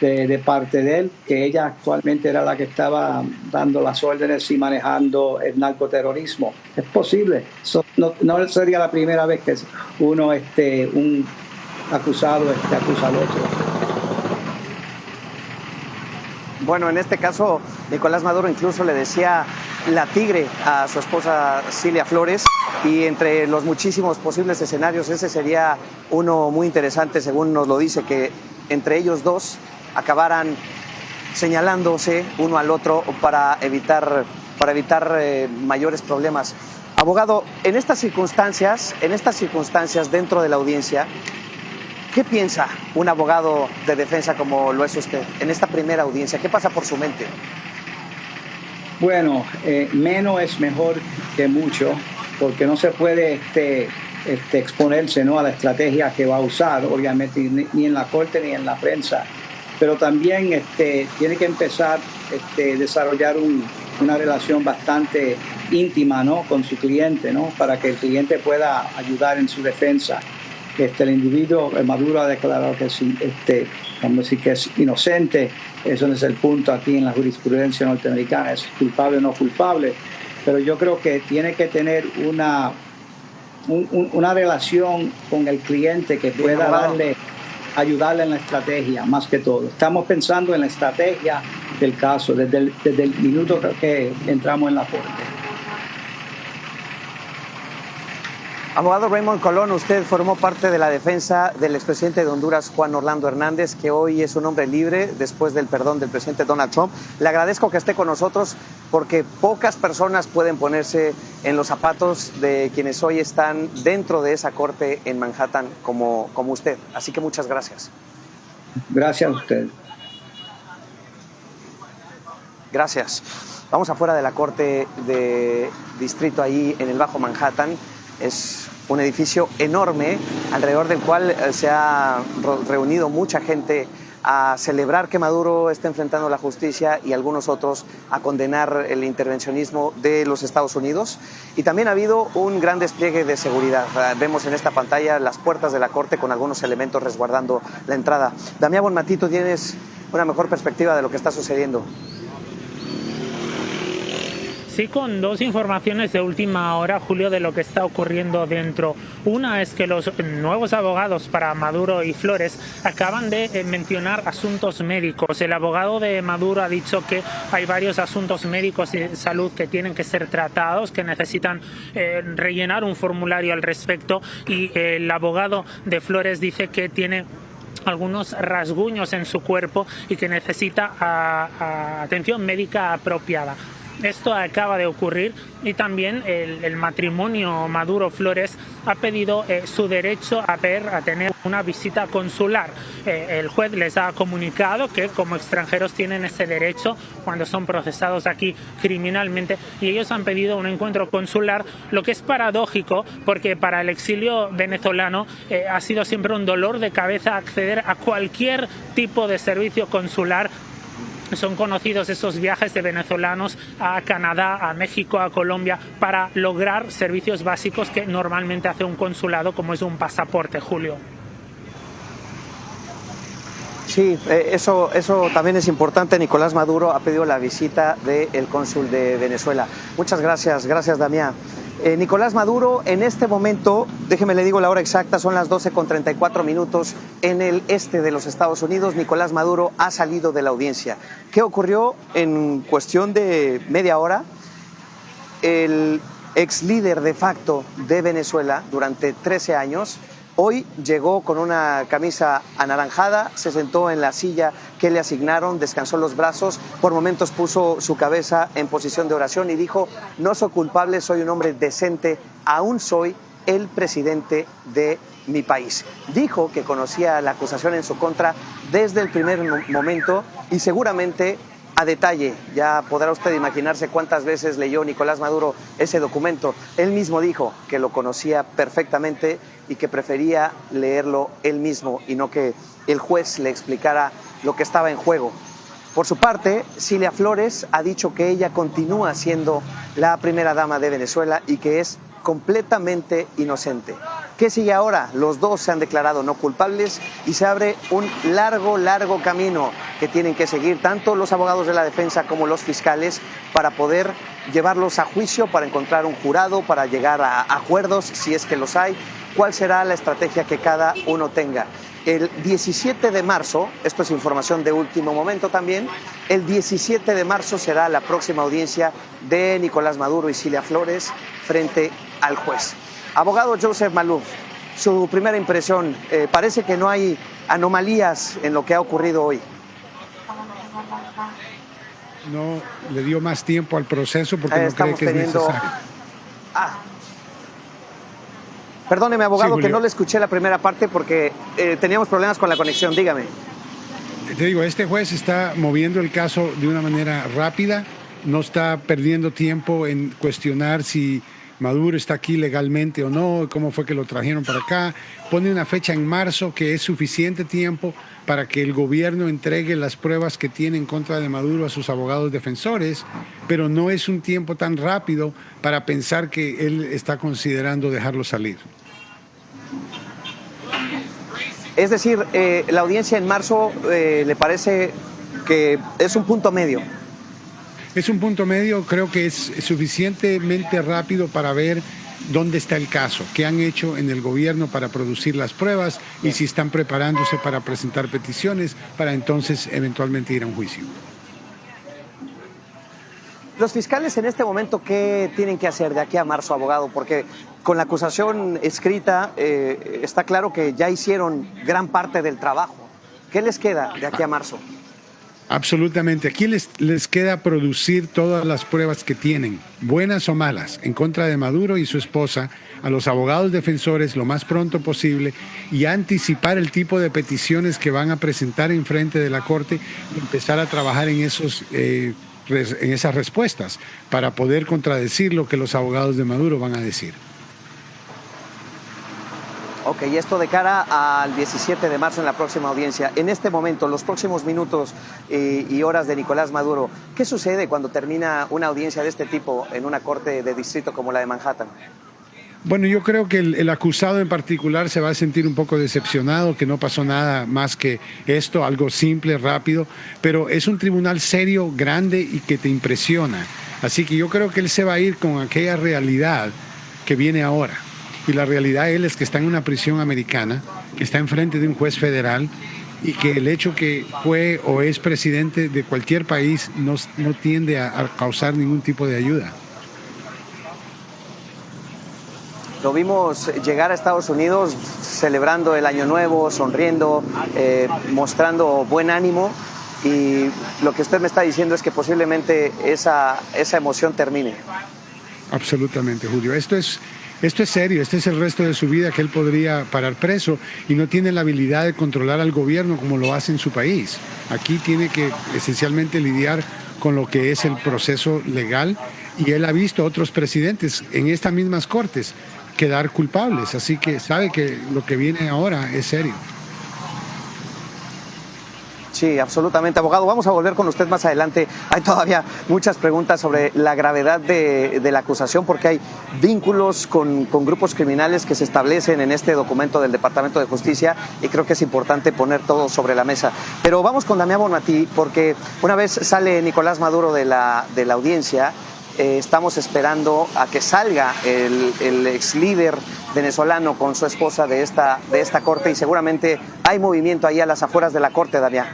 de parte de él, que ella actualmente era la que estaba dando las órdenes y manejando el narcoterrorismo. Es posible. No sería la primera vez que un acusado acusa al otro. Bueno, en este caso, Nicolás Maduro incluso le decía la tigre a su esposa Cilia Flores, y entre los muchísimos posibles escenarios ese sería uno muy interesante, según nos lo dice, que entre ellos dos acabaran señalándose uno al otro para evitar mayores problemas. Abogado, en estas circunstancias dentro de la audiencia, ¿qué piensa un abogado de defensa como lo es usted en esta primera audiencia? ¿Qué pasa por su mente? Bueno, menos es mejor que mucho, porque no se puede exponerse, ¿no?, a la estrategia que va a usar, obviamente, ni en la corte ni en la prensa. Pero también tiene que empezar a desarrollar una relación bastante íntima, ¿no?, con su cliente, ¿no?, para que el cliente pueda ayudar en su defensa. El individuo, Maduro, ha declarado que vamos a decir que es inocente. Eso no es el punto aquí en la jurisprudencia norteamericana, es culpable o no culpable. Pero yo creo que tiene que tener una relación con el cliente que pueda ayudarle en la estrategia, más que todo. Estamos pensando en la estrategia del caso desde el minuto que entramos en la corte. Abogado Raymond Colón, usted formó parte de la defensa del expresidente de Honduras, Juan Orlando Hernández, que hoy es un hombre libre después del perdón del presidente Donald Trump. Le agradezco que esté con nosotros porque pocas personas pueden ponerse en los zapatos de quienes hoy están dentro de esa corte en Manhattan como usted. Así que muchas gracias. Gracias a usted. Gracias. Vamos afuera de la corte de distrito ahí en el Bajo Manhattan. Es un edificio enorme alrededor del cual se ha reunido mucha gente a celebrar que Maduro está enfrentando la justicia y algunos otros a condenar el intervencionismo de los Estados Unidos. Y también ha habido un gran despliegue de seguridad. Vemos en esta pantalla las puertas de la corte con algunos elementos resguardando la entrada. Damián Bonmatí, tú tienes una mejor perspectiva de lo que está sucediendo. Sí, con dos informaciones de última hora, Julio, de lo que está ocurriendo dentro. Una es que los nuevos abogados para Maduro y Flores acaban de mencionar asuntos médicos. El abogado de Maduro ha dicho que hay varios asuntos médicos y de salud que tienen que ser tratados, que necesitan rellenar un formulario al respecto, y el abogado de Flores dice que tiene algunos rasguños en su cuerpo y que necesita atención médica apropiada. Esto acaba de ocurrir y también el matrimonio Maduro-Flores ha pedido su derecho a tener una visita consular. El juez les ha comunicado que como extranjeros tienen ese derecho cuando son procesados aquí criminalmente, y ellos han pedido un encuentro consular, lo que es paradójico porque para el exilio venezolano ha sido siempre un dolor de cabeza acceder a cualquier tipo de servicio consular son conocidos esos viajes de venezolanos a Canadá, a México, a Colombia, para lograr servicios básicos que normalmente hace un consulado, como es un pasaporte, Julio. Sí, eso también es importante. Nicolás Maduro ha pedido la visita del cónsul de Venezuela. Muchas gracias, Damián. Nicolás Maduro, en este momento, déjeme le digo la hora exacta, son las 12:34 en el este de los Estados Unidos. Nicolás Maduro ha salido de la audiencia. ¿Qué ocurrió en cuestión de media hora? El ex líder de facto de Venezuela durante 13 años, hoy llegó con una camisa anaranjada, se sentó en la silla que le asignaron, descansó los brazos, por momentos puso su cabeza en posición de oración y dijo: no soy culpable, soy un hombre decente, aún soy el presidente de mi país. Dijo que conocía la acusación en su contra desde el primer momento y seguramente a detalle. Ya podrá usted imaginarse cuántas veces leyó Nicolás Maduro ese documento. Él mismo dijo que lo conocía perfectamente y que prefería leerlo él mismo y no que el juez le explicara lo que estaba en juego. Por su parte, Cilia Flores ha dicho que ella continúa siendo la primera dama de Venezuela y que es completamente inocente. ¿Qué sigue ahora? Los dos se han declarado no culpables y se abre un largo camino que tienen que seguir tanto los abogados de la defensa como los fiscales para poder llevarlos a juicio, para encontrar un jurado, para llegar a acuerdos, si es que los hay. ¿Cuál será la estrategia que cada uno tenga? El 17 de marzo, esto es información de último momento también, el 17 de marzo será la próxima audiencia de Nicolás Maduro y Cilia Flores frente al juez. Abogado Joseph Maluf, su primera impresión, parece que no hay anomalías en lo que ha ocurrido hoy. No le dio más tiempo al proceso porque no cree que es necesario. Perdóneme, abogado, sí, que no le escuché la primera parte porque teníamos problemas con la conexión. Dígame. Te digo, este juez está moviendo el caso de una manera rápida, no está perdiendo tiempo en cuestionar si Maduro está aquí legalmente o no, cómo fue que lo trajeron para acá. Pone una fecha en marzo que es suficiente tiempo para que el gobierno entregue las pruebas que tiene en contra de Maduro a sus abogados defensores, pero no es un tiempo tan rápido para pensar que él está considerando dejarlo salir. Es decir, la audiencia en marzo le parece que es un punto medio. Es un punto medio, creo que es suficientemente rápido para ver dónde está el caso, qué han hecho en el gobierno para producir las pruebas y si están preparándose para presentar peticiones para entonces eventualmente ir a un juicio. Los fiscales en este momento, ¿qué tienen que hacer de aquí a marzo, abogado? Porque con la acusación escrita está claro que ya hicieron gran parte del trabajo. ¿Qué les queda de aquí a marzo? Absolutamente. Aquí les queda producir todas las pruebas que tienen, buenas o malas, en contra de Maduro y su esposa, a los abogados defensores lo más pronto posible y anticipar el tipo de peticiones que van a presentar en frente de la Corte y empezar a trabajar en esas respuestas para poder contradecir lo que los abogados de Maduro van a decir. Ok, y esto de cara al 17 de marzo en la próxima audiencia. En este momento, los próximos minutos y horas de Nicolás Maduro, ¿qué sucede cuando termina una audiencia de este tipo en una corte de distrito como la de Manhattan? Bueno, yo creo que el acusado en particular se va a sentir un poco decepcionado, que no pasó nada más que esto, algo simple, rápido, pero es un tribunal serio, grande y que te impresiona. Así que yo creo que él se va a ir con aquella realidad que viene ahora. Y la realidad él es que está en una prisión americana, que está enfrente de un juez federal y que el hecho que fue o es presidente de cualquier país no tiende a causar ningún tipo de ayuda. Lo vimos llegar a Estados Unidos celebrando el Año Nuevo, sonriendo, mostrando buen ánimo, y lo que usted me está diciendo es que posiblemente esa emoción termine. Absolutamente, Julio. Esto es serio, este es el resto de su vida que él podría parar preso y no tiene la habilidad de controlar al gobierno como lo hace en su país. Aquí tiene que esencialmente lidiar con lo que es el proceso legal y él ha visto a otros presidentes en estas mismas cortes quedar culpables, así que sabe que lo que viene ahora es serio. Sí, absolutamente, abogado. Vamos a volver con usted más adelante. Hay todavía muchas preguntas sobre la gravedad de la acusación, porque hay vínculos con grupos criminales que se establecen en este documento del Departamento de Justicia, y creo que es importante poner todo sobre la mesa. Pero vamos con Damián Bonmatí, porque una vez sale Nicolás Maduro de la audiencia, estamos esperando a que salga el ex líder venezolano con su esposa de esta corte, y seguramente hay movimiento ahí a las afueras de la corte, Damián.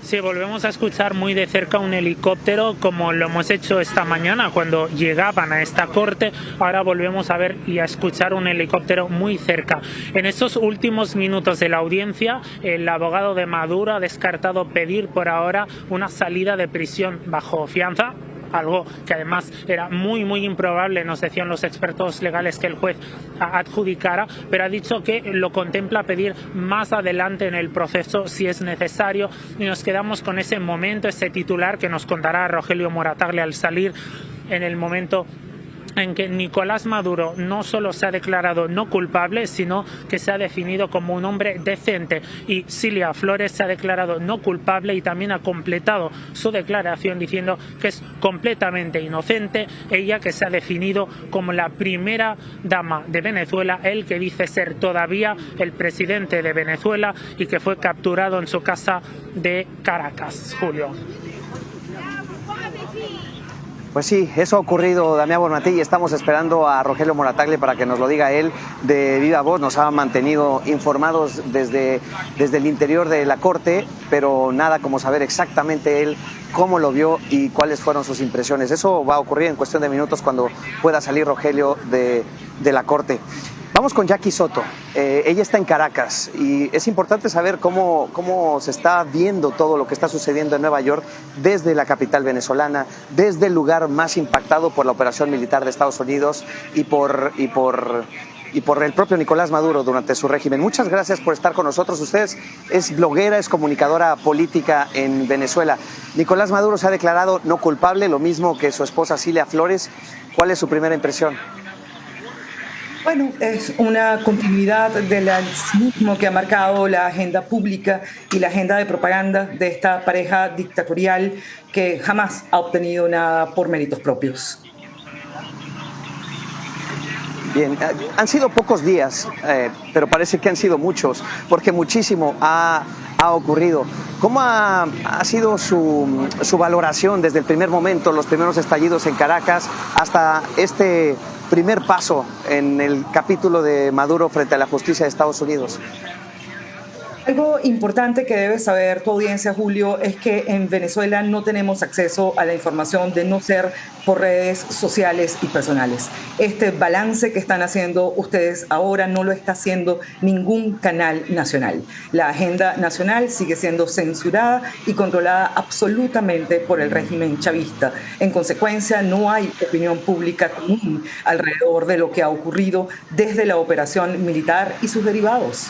Sí, volvemos a escuchar muy de cerca un helicóptero, como lo hemos hecho esta mañana cuando llegaban a esta corte. Ahora volvemos a ver y a escuchar un helicóptero muy cerca. En estos últimos minutos de la audiencia, el abogado de Maduro ha descartado pedir por ahora una salida de prisión bajo fianza, algo que además era muy improbable, nos decían los expertos legales, que el juez adjudicara, pero ha dicho que lo contempla pedir más adelante en el proceso si es necesario. Y nos quedamos con ese momento, ese titular que nos contará Rogelio Morataglia al salir, en el momento en que Nicolás Maduro no solo se ha declarado no culpable, sino que se ha definido como un hombre decente, y Cilia Flores se ha declarado no culpable y también ha completado su declaración diciendo que es completamente inocente. Ella, que se ha definido como la primera dama de Venezuela, él, que dice ser todavía el presidente de Venezuela y que fue capturado en su casa de Caracas. Julio. Pues sí, eso ha ocurrido, Damián Bonmatí, y estamos esperando a Rogelio Morataglia para que nos lo diga él de viva voz. Nos ha mantenido informados desde el interior de la corte, pero nada como saber exactamente él cómo lo vio y cuáles fueron sus impresiones. Eso va a ocurrir en cuestión de minutos cuando pueda salir Rogelio de la corte. Vamos con Jackie Soto. Ella está en Caracas y es importante saber cómo se está viendo todo lo que está sucediendo en Nueva York desde la capital venezolana, desde el lugar más impactado por la operación militar de Estados Unidos y por el propio Nicolás Maduro durante su régimen. Muchas gracias por estar con nosotros. Usted es bloguera, es comunicadora política en Venezuela. Nicolás Maduro se ha declarado no culpable, lo mismo que su esposa Cilia Flores. ¿Cuál es su primera impresión? Bueno, es una continuidad del cinismo que ha marcado la agenda pública y la agenda de propaganda de esta pareja dictatorial que jamás ha obtenido nada por méritos propios. Bien, han sido pocos días, pero parece que han sido muchos, porque muchísimo ha ocurrido. ¿Cómo ha sido su valoración desde el primer momento, los primeros estallidos en Caracas, hasta este primer paso en el capítulo de Maduro frente a la justicia de Estados Unidos? Algo importante que debe saber tu audiencia, Julio, es que en Venezuela no tenemos acceso a la información de no ser por redes sociales y personales. Este balance que están haciendo ustedes ahora no lo está haciendo ningún canal nacional. La agenda nacional sigue siendo censurada y controlada absolutamente por el régimen chavista. En consecuencia, no hay opinión pública común alrededor de lo que ha ocurrido desde la operación militar y sus derivados.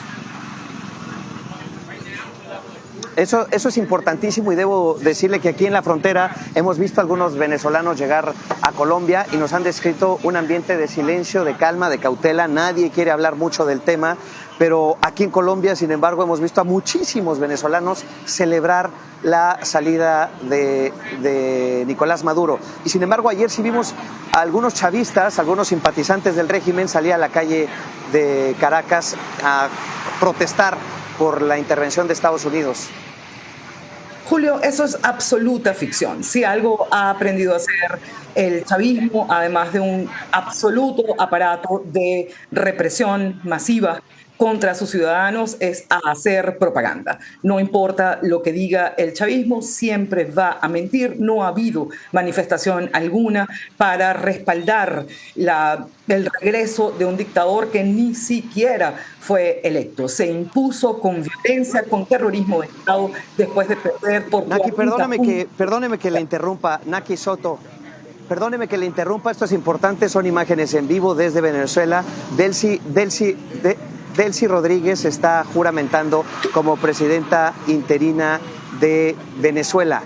Eso es importantísimo, y debo decirle que aquí en la frontera hemos visto a algunos venezolanos llegar a Colombia y nos han descrito un ambiente de silencio, de calma, de cautela. Nadie quiere hablar mucho del tema, pero aquí en Colombia, sin embargo, hemos visto a muchísimos venezolanos celebrar la salida de Nicolás Maduro. Y sin embargo, ayer sí vimos a algunos chavistas, algunos simpatizantes del régimen salir a la calle de Caracas a protestar por la intervención de Estados Unidos. Julio, eso es absoluta ficción. Si algo ha aprendido a hacer el chavismo, además de un absoluto aparato de represión masiva contra sus ciudadanos, es a hacer propaganda. No importa lo que diga el chavismo, siempre va a mentir. No ha habido manifestación alguna para respaldar el regreso de un dictador que ni siquiera fue electo. Se impuso con violencia, con terrorismo de Estado, después de perder por... Naki, perdóneme que le interrumpa, Naki Soto. Perdóneme que le interrumpa, esto es importante, son imágenes en vivo desde Venezuela. Delcy Rodríguez está juramentando como presidenta interina de Venezuela.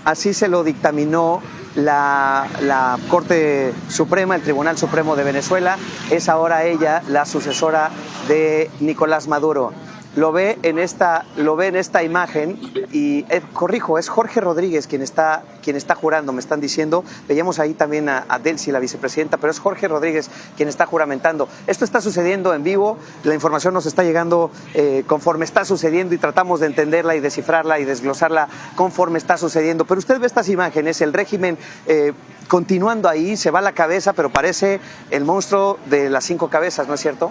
Así se lo dictaminó la Corte Suprema, el Tribunal Supremo de Venezuela. Es ahora ella la sucesora de Nicolás Maduro. lo ve en esta imagen y corrijo, es Jorge Rodríguez quien está jurando, me están diciendo. Veíamos ahí también a Delcy, la vicepresidenta, pero es Jorge Rodríguez quien está juramentando. Esto está sucediendo en vivo, la información nos está llegando conforme está sucediendo y tratamos de entenderla y descifrarla y desglosarla conforme está sucediendo. Pero usted ve estas imágenes, el régimen continuando ahí, se va la cabeza, pero parece el monstruo de las 5 cabezas, ¿no es cierto?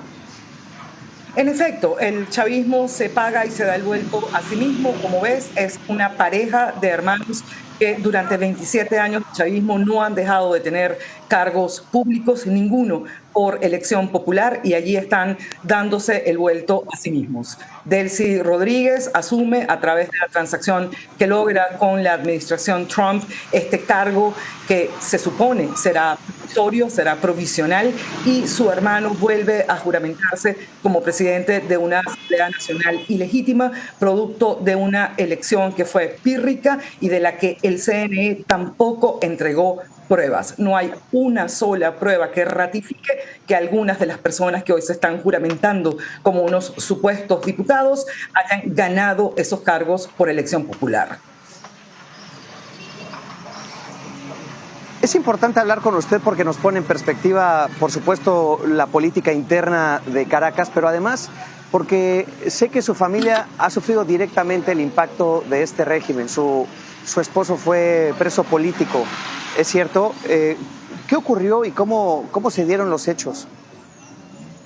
En efecto, el chavismo se paga y se da el vuelto a sí mismo. Como ves, es una pareja de hermanos que durante 27 años el chavismo no han dejado de tener cargos públicos, ninguno por elección popular, y allí están dándose el vuelto a sí mismos. Delcy Rodríguez asume a través de la transacción que logra con la administración Trump este cargo que se supone será provisorio, será provisional, y su hermano vuelve a juramentarse como presidente de una Asamblea Nacional ilegítima, producto de una elección que fue pírrica y de la que el CNE tampoco entregó pruebas. No hay una sola prueba que ratifique que algunas de las personas que hoy se están juramentando como unos supuestos diputados hayan ganado esos cargos por elección popular. Es importante hablar con usted porque nos pone en perspectiva, por supuesto, la política interna de Caracas, pero además porque sé que su familia ha sufrido directamente el impacto de este régimen. Su esposo fue preso político. ¿Es cierto? ¿Qué ocurrió y cómo se dieron los hechos?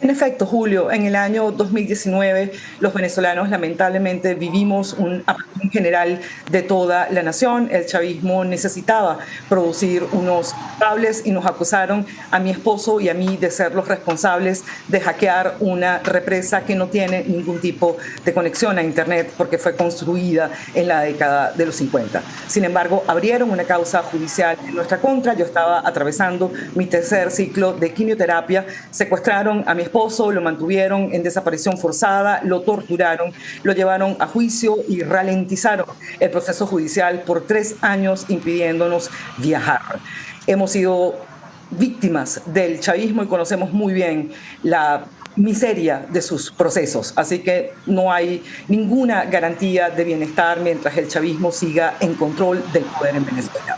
En efecto, Julio, en el año 2019 los venezolanos lamentablemente vivimos un apagón general de toda la nación. El chavismo necesitaba producir unos culpables y nos acusaron a mi esposo y a mí de ser los responsables de hackear una represa que no tiene ningún tipo de conexión a Internet porque fue construida en la década de los 50. Sin embargo, abrieron una causa judicial en nuestra contra. Yo estaba atravesando mi tercer ciclo de quimioterapia. Secuestraron a mi esposo, lo mantuvieron en desaparición forzada, lo torturaron, lo llevaron a juicio y ralentizaron el proceso judicial por 3 años impidiéndonos viajar. Hemos sido víctimas del chavismo y conocemos muy bien la miseria de sus procesos, así que no hay ninguna garantía de bienestar mientras el chavismo siga en control del poder en Venezuela.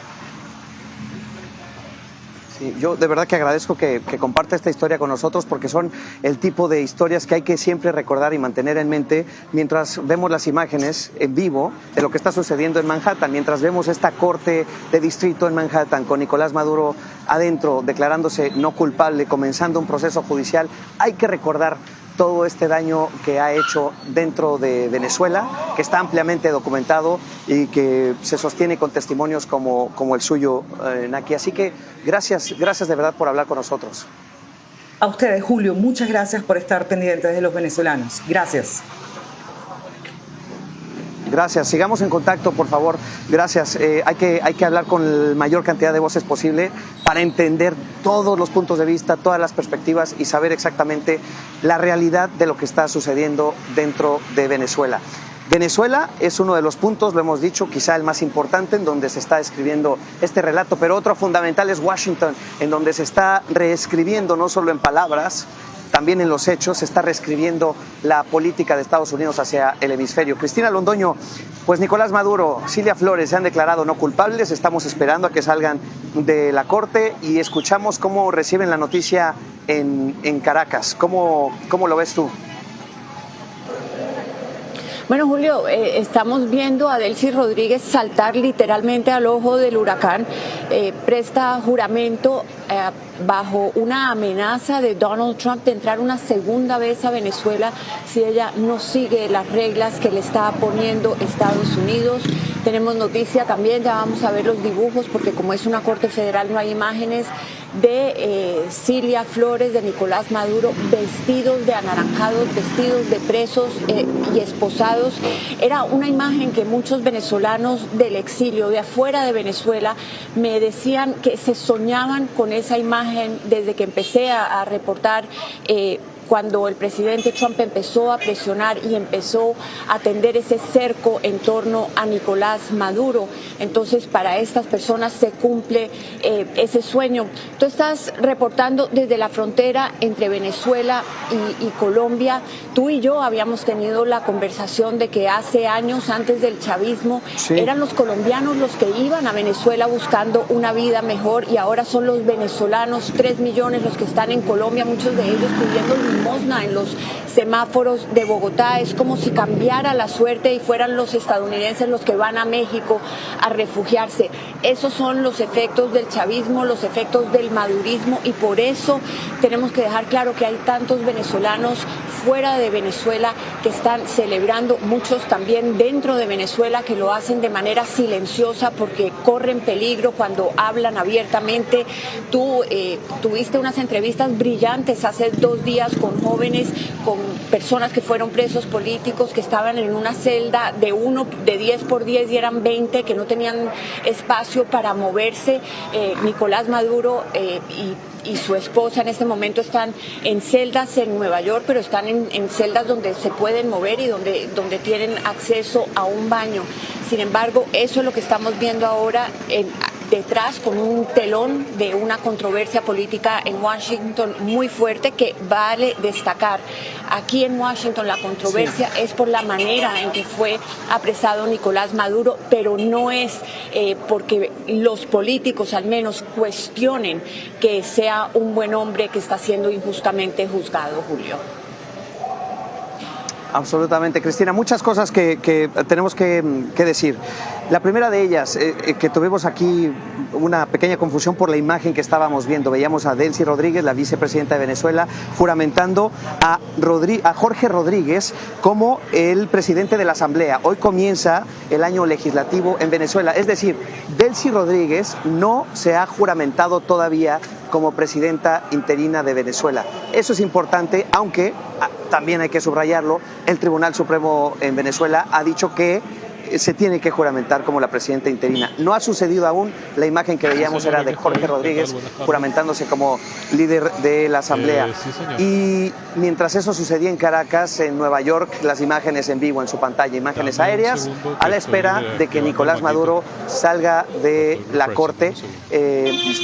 Sí, yo de verdad que agradezco que comparte esta historia con nosotros porque son el tipo de historias que hay que siempre recordar y mantener en mente mientras vemos las imágenes en vivo de lo que está sucediendo en Manhattan, mientras vemos esta corte de distrito en Manhattan con Nicolás Maduro adentro declarándose no culpable, comenzando un proceso judicial. Hay que recordar todo este daño que ha hecho dentro de Venezuela, que está ampliamente documentado y que se sostiene con testimonios como el suyo, Naki. Así que gracias de verdad por hablar con nosotros. A ustedes, Julio, muchas gracias por estar pendientes de los venezolanos. Gracias. Gracias, sigamos en contacto, por favor. Gracias. Hay que hablar con la mayor cantidad de voces posible para entender todos los puntos de vista, todas las perspectivas y saber exactamente la realidad de lo que está sucediendo dentro de Venezuela. Venezuela es uno de los puntos, lo hemos dicho, quizá el más importante en donde se está escribiendo este relato, pero otro fundamental es Washington, en donde se está reescribiendo no solo en palabras, también en los hechos, se está reescribiendo la política de Estados Unidos hacia el hemisferio. Cristina Londoño, pues Nicolás Maduro, Cilia Flores se han declarado no culpables, estamos esperando a que salgan de la corte y escuchamos cómo reciben la noticia en Caracas. ¿Cómo lo ves tú? Bueno, Julio, estamos viendo a Delcy Rodríguez saltar literalmente al ojo del huracán, presta juramento bajo una amenaza de Donald Trump de entrar una segunda vez a Venezuela si ella no sigue las reglas que le está poniendo Estados Unidos. Tenemos noticia también, ya vamos a ver los dibujos porque como es una corte federal no hay imágenes de Cilia Flores, de Nicolás Maduro, vestidos de anaranjados, vestidos de presos y esposados. Era una imagen que muchos venezolanos del exilio, de afuera de Venezuela, me decían que se soñaban con esa imagen desde que empecé a reportar cuando el presidente Trump empezó a presionar y empezó a tender ese cerco en torno a Nicolás Maduro. Entonces, para estas personas se cumple ese sueño. Tú estás reportando desde la frontera entre Venezuela y Colombia. Tú y yo habíamos tenido la conversación de que hace años, antes del chavismo, eran los colombianos los que iban a Venezuela buscando una vida mejor, y ahora son los venezolanos, 3 millones los que están en Colombia, muchos de ellos pidiendo limosna en los semáforos de Bogotá. Es como si cambiara la suerte y fueran los estadounidenses los que van a México a refugiarse. Esos son los efectos del chavismo, los efectos del madurismo, y por eso tenemos que dejar claro que hay tantos venezolanos fuera de Venezuela que están celebrando, muchos también dentro de Venezuela que lo hacen de manera silenciosa porque corren peligro cuando hablan abiertamente. Tú tuviste unas entrevistas brillantes hace 2 días con jóvenes, con personas que fueron presos políticos, que estaban en una celda de 10 por 10 y eran 20, que no tenían espacio para moverse. Nicolás Maduro y su esposa en este momento están en celdas en Nueva York, pero están en celdas donde se pueden mover y donde tienen acceso a un baño. Sin embargo, eso es lo que estamos viendo ahora detrás, con un telón de una controversia política en Washington muy fuerte, que vale destacar. Aquí en Washington la controversia es por la manera en que fue apresado Nicolás Maduro, pero no es porque los políticos al menos cuestionen que sea un buen hombre que está siendo injustamente juzgado, Julio. Absolutamente, Cristina. Muchas cosas que tenemos que decir. La primera de ellas, que tuvimos aquí una pequeña confusión por la imagen que estábamos viendo. Veíamos a Delcy Rodríguez, la vicepresidenta de Venezuela, juramentando a Jorge Rodríguez como el presidente de la Asamblea. Hoy comienza el año legislativo en Venezuela. Es decir, Delcy Rodríguez no se ha juramentado todavía como presidenta interina de Venezuela. Eso es importante, aunque también hay que subrayarlo, el Tribunal Supremo en Venezuela ha dicho que se tiene que juramentar como la presidenta interina. No ha sucedido aún. La imagen que veíamos era de Jorge Rodríguez juramentándose como líder de la Asamblea. Y mientras eso sucedía en Caracas, en Nueva York, las imágenes en vivo en su pantalla, imágenes aéreas, a la espera de que Nicolás Maduro salga de la corte.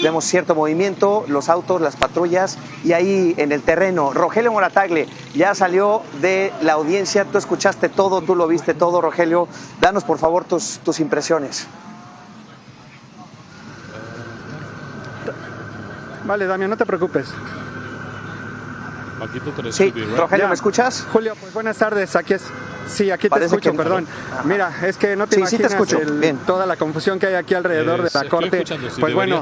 Vemos cierto movimiento, los autos, las patrullas, y ahí en el terreno, Rogelio Moratagle ya salió de la audiencia. Tú escuchaste todo, tú lo viste todo, Rogelio. Danos, por favor, tus impresiones. Vale, Damián, no te preocupes. Sí, Rogelio, ¿me escuchas? Julio, pues buenas tardes. Aquí te escucho, perdón. Ajá. Mira, es que no te imaginas toda la confusión que hay aquí alrededor de la corte. Pues bueno,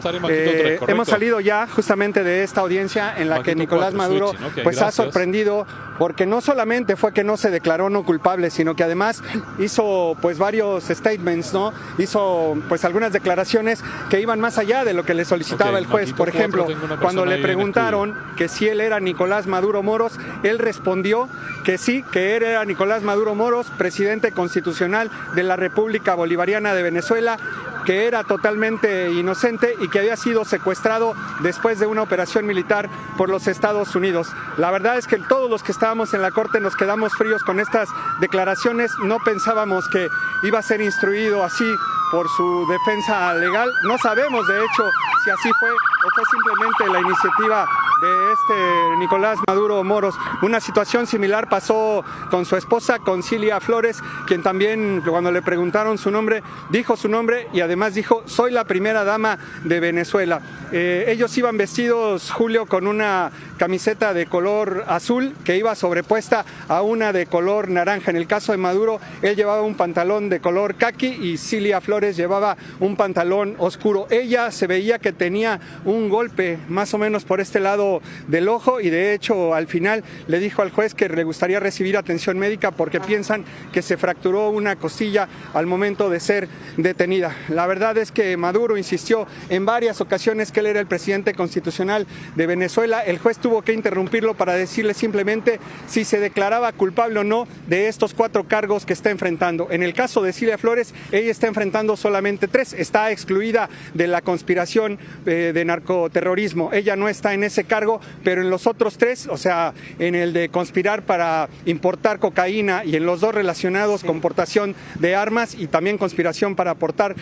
hemos salido ya justamente de esta audiencia en la que Nicolás Maduro pues ha sorprendido, porque no solamente fue que no se declaró no culpable, sino que además hizo pues varios statements, ¿no? Hizo pues algunas declaraciones que iban más allá de lo que le solicitaba el juez. Por ejemplo, cuando le preguntaron que si él era Nicolás Maduro Moros, él respondió que sí, que él era Nicolás Maduro Moros, presidente constitucional de la República Bolivariana de Venezuela, que era totalmente inocente y que había sido secuestrado después de una operación militar por los Estados Unidos. La verdad es que todos los que estábamos en la corte nos quedamos fríos con estas declaraciones. No pensábamos que iba a ser instruido así por su defensa legal. No sabemos, de hecho, si así fue o fue simplemente la iniciativa de Nicolás Maduro Moros. Una situación similar pasó con su esposa, con Cilia Flores, quien también, cuando le preguntaron su nombre, dijo su nombre y además dijo: soy la primera dama de Venezuela. Ellos iban vestidos, Julio, con una camiseta de color azul que iba sobrepuesta a una de color naranja. En el caso de Maduro, él llevaba un pantalón de color caqui y Cilia Flores llevaba un pantalón oscuro. Ella se veía que tenía un golpe más o menos por este lado del ojo, y de hecho al final le dijo al juez que le gustaría recibir atención médica porque piensan que se fracturó una costilla al momento de ser detenida. La verdad es que Maduro insistió en varias ocasiones que él era el presidente constitucional de Venezuela. El juez tuvo que interrumpirlo para decirle simplemente si se declaraba culpable o no de estos 4 cargos que está enfrentando. En el caso de Cilia Flores, ella está enfrentando solamente 3, está excluida de la conspiración de narcoterrorismo. Ella no está en ese caso. cargo, pero en los otros 3, o sea, en el de conspirar para importar cocaína y en los 2 relacionados con portación de armas y también conspiración para aportar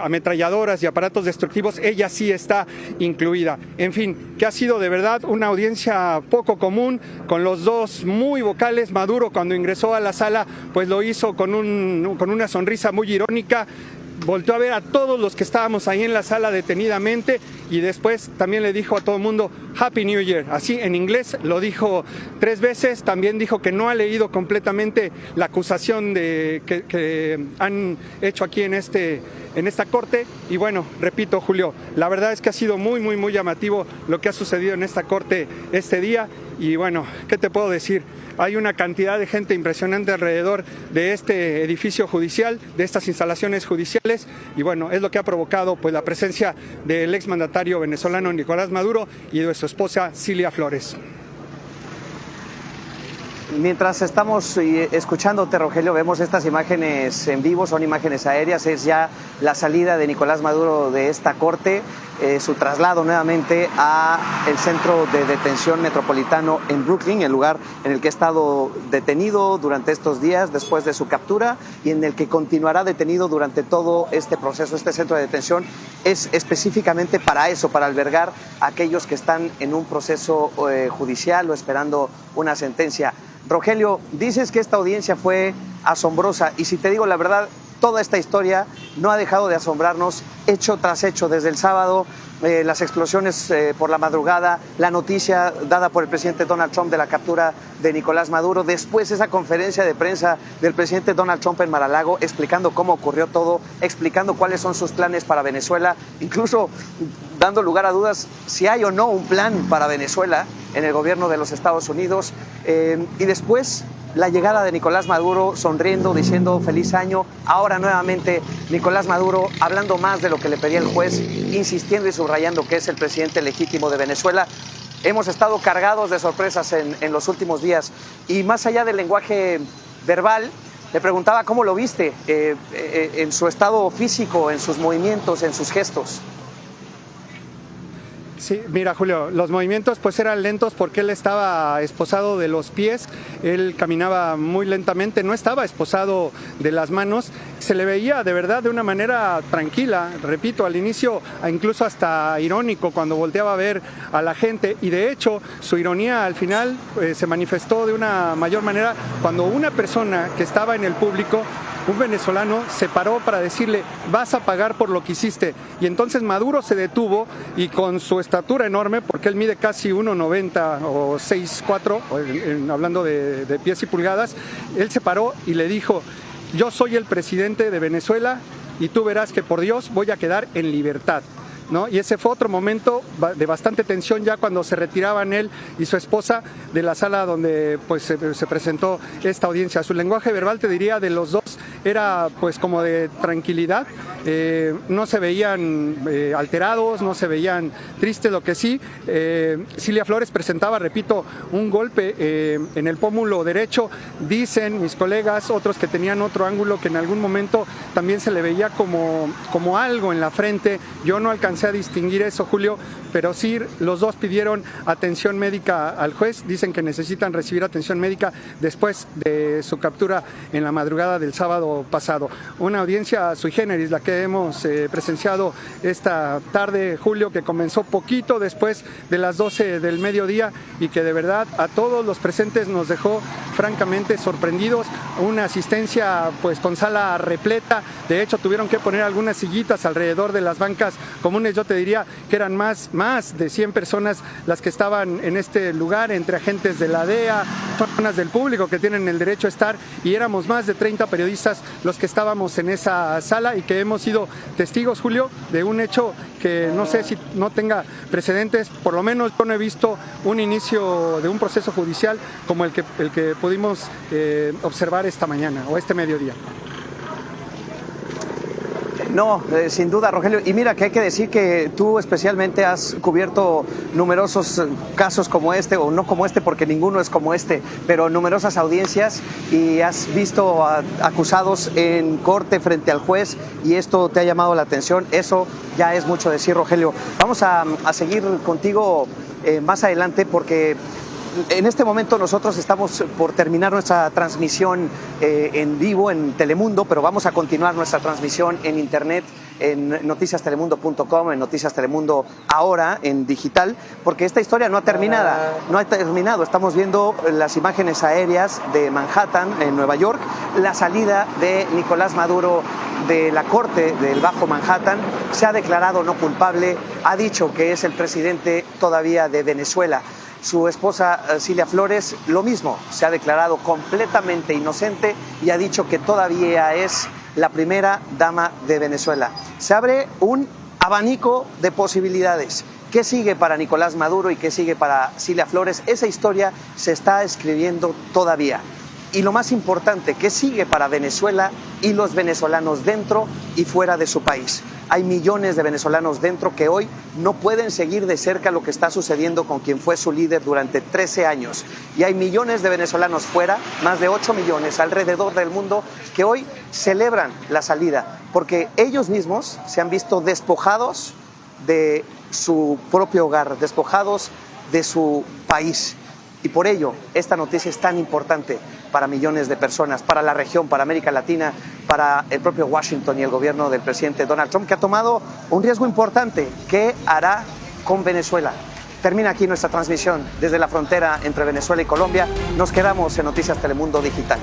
ametralladoras y aparatos destructivos, ella sí está incluida. En fin, que ha sido de verdad una audiencia poco común, con los 2 muy vocales. Maduro, cuando ingresó a la sala, pues lo hizo con una sonrisa muy irónica, volteó a ver a todos los que estábamos ahí en la sala detenidamente y después también le dijo a todo el mundo Happy New Year, así en inglés, lo dijo 3 veces, también dijo que no ha leído completamente la acusación que han hecho aquí en esta corte. Y bueno, repito, Julio, la verdad es que ha sido muy, muy, muy llamativo lo que ha sucedido en esta corte este día. Y bueno, ¿qué te puedo decir? Hay una cantidad de gente impresionante alrededor de este edificio judicial, de estas instalaciones judiciales, y bueno, es lo que ha provocado pues la presencia del exmandatario venezolano Nicolás Maduro y de su esposa Cilia Flores. Mientras estamos escuchándote, Rogelio, vemos estas imágenes en vivo, son imágenes aéreas, es ya la salida de Nicolás Maduro de esta corte, su traslado nuevamente al centro de detención metropolitano en Brooklyn, el lugar en el que ha estado detenido durante estos días después de su captura y en el que continuará detenido durante todo este proceso. Este centro de detención es específicamente para eso, para albergar a aquellos que están en un proceso judicial o esperando una sentencia. Rogelio, dices que esta audiencia fue asombrosa y si te digo la verdad, toda esta historia no ha dejado de asombrarnos hecho tras hecho desde el sábado, las explosiones por la madrugada, la noticia dada por el presidente Donald Trump de la captura de Nicolás Maduro, después esa conferencia de prensa del presidente Donald Trump en Mar-a-Lago explicando cómo ocurrió todo, explicando cuáles son sus planes para Venezuela, incluso dando lugar a dudas si hay o no un plan para Venezuela en el gobierno de los Estados Unidos, y después la llegada de Nicolás Maduro sonriendo, diciendo feliz año. Ahora nuevamente Nicolás Maduro hablando más de lo que le pedía el juez, insistiendo y subrayando que es el presidente legítimo de Venezuela. Hemos estado cargados de sorpresas en los últimos días y más allá del lenguaje verbal, le preguntaba cómo lo viste en su estado físico, en sus movimientos, en sus gestos. Sí, mira, Julio, los movimientos pues eran lentos porque él estaba esposado de los pies, él caminaba muy lentamente, no estaba esposado de las manos, se le veía de verdad de una manera tranquila, repito, al inicio incluso hasta irónico cuando volteaba a ver a la gente y de hecho su ironía al final se manifestó de una mayor manera cuando una persona que estaba en el público, un venezolano, se paró para decirle vas a pagar por lo que hiciste y entonces Maduro se detuvo y con su estatura enorme, porque él mide casi 1,90 o 6'4", hablando de pies y pulgadas, él se paró y le dijo yo soy el presidente de Venezuela y tú verás que por Dios voy a quedar en libertad, ¿no? Y ese fue otro momento de bastante tensión ya cuando se retiraban él y su esposa de la sala donde pues se presentó esta audiencia. Su lenguaje verbal, te diría, de los dos era pues como de tranquilidad, no se veían alterados, no se veían tristes, lo que sí, Cilia Flores presentaba, repito, un golpe en el pómulo derecho, dicen mis colegas, otros que tenían otro ángulo, que en algún momento también se le veía como algo en la frente, yo no alcancé a distinguir eso, Julio, pero sí los dos pidieron atención médica al juez, dicen que necesitan recibir atención médica después de su captura en la madrugada del sábado pasado. Una audiencia sui generis, la que hemos presenciado esta tarde, Julio, que comenzó poquito después de las 12 del mediodía y que de verdad a todos los presentes nos dejó francamente sorprendidos, una asistencia pues con sala repleta, de hecho tuvieron que poner algunas sillitas alrededor de las bancas comunes, yo te diría que eran más de 100 personas las que estaban en este lugar, entre agentes de la DEA, personas del público que tienen el derecho a estar, y éramos más de 30 periodistas los que estábamos en esa sala y que hemos sido testigos, Julio, de un hecho que no sé si no tenga precedentes, por lo menos yo no he visto un inicio de un proceso judicial como el que pudimos observar esta mañana o este mediodía. No, sin duda, Rogelio. Y mira que hay que decir que tú especialmente has cubierto numerosos casos como este, o no como este porque ninguno es como este, pero numerosas audiencias y has visto acusados en corte frente al juez y esto te ha llamado la atención. Eso ya es mucho decir, Rogelio. Vamos a seguir contigo más adelante, porque en este momento nosotros estamos por terminar nuestra transmisión en vivo en Telemundo, pero vamos a continuar nuestra transmisión en internet, en noticiastelemundo.com, en Noticias Telemundo ahora, en digital, porque esta historia no ha terminado. Estamos viendo las imágenes aéreas de Manhattan, en Nueva York, la salida de Nicolás Maduro de la corte del Bajo Manhattan. Se ha declarado no culpable, ha dicho que es el presidente todavía de Venezuela. Su esposa Cilia Flores, lo mismo, se ha declarado completamente inocente y ha dicho que todavía es la primera dama de Venezuela. Se abre un abanico de posibilidades. ¿Qué sigue para Nicolás Maduro y qué sigue para Cilia Flores? Esa historia se está escribiendo todavía. Y lo más importante, ¿qué sigue para Venezuela y los venezolanos dentro y fuera de su país? Hay millones de venezolanos dentro que hoy no pueden seguir de cerca lo que está sucediendo con quien fue su líder durante 13 años. Y hay millones de venezolanos fuera, más de 8 millones alrededor del mundo, que hoy celebran la salida, porque ellos mismos se han visto despojados de su propio hogar, despojados de su país. Y por ello, esta noticia es tan importante para millones de personas, para la región, para América Latina, para el propio Washington y el gobierno del presidente Donald Trump, que ha tomado un riesgo importante. ¿Qué hará con Venezuela? Termina aquí nuestra transmisión desde la frontera entre Venezuela y Colombia. Nos quedamos en Noticias Telemundo Digital.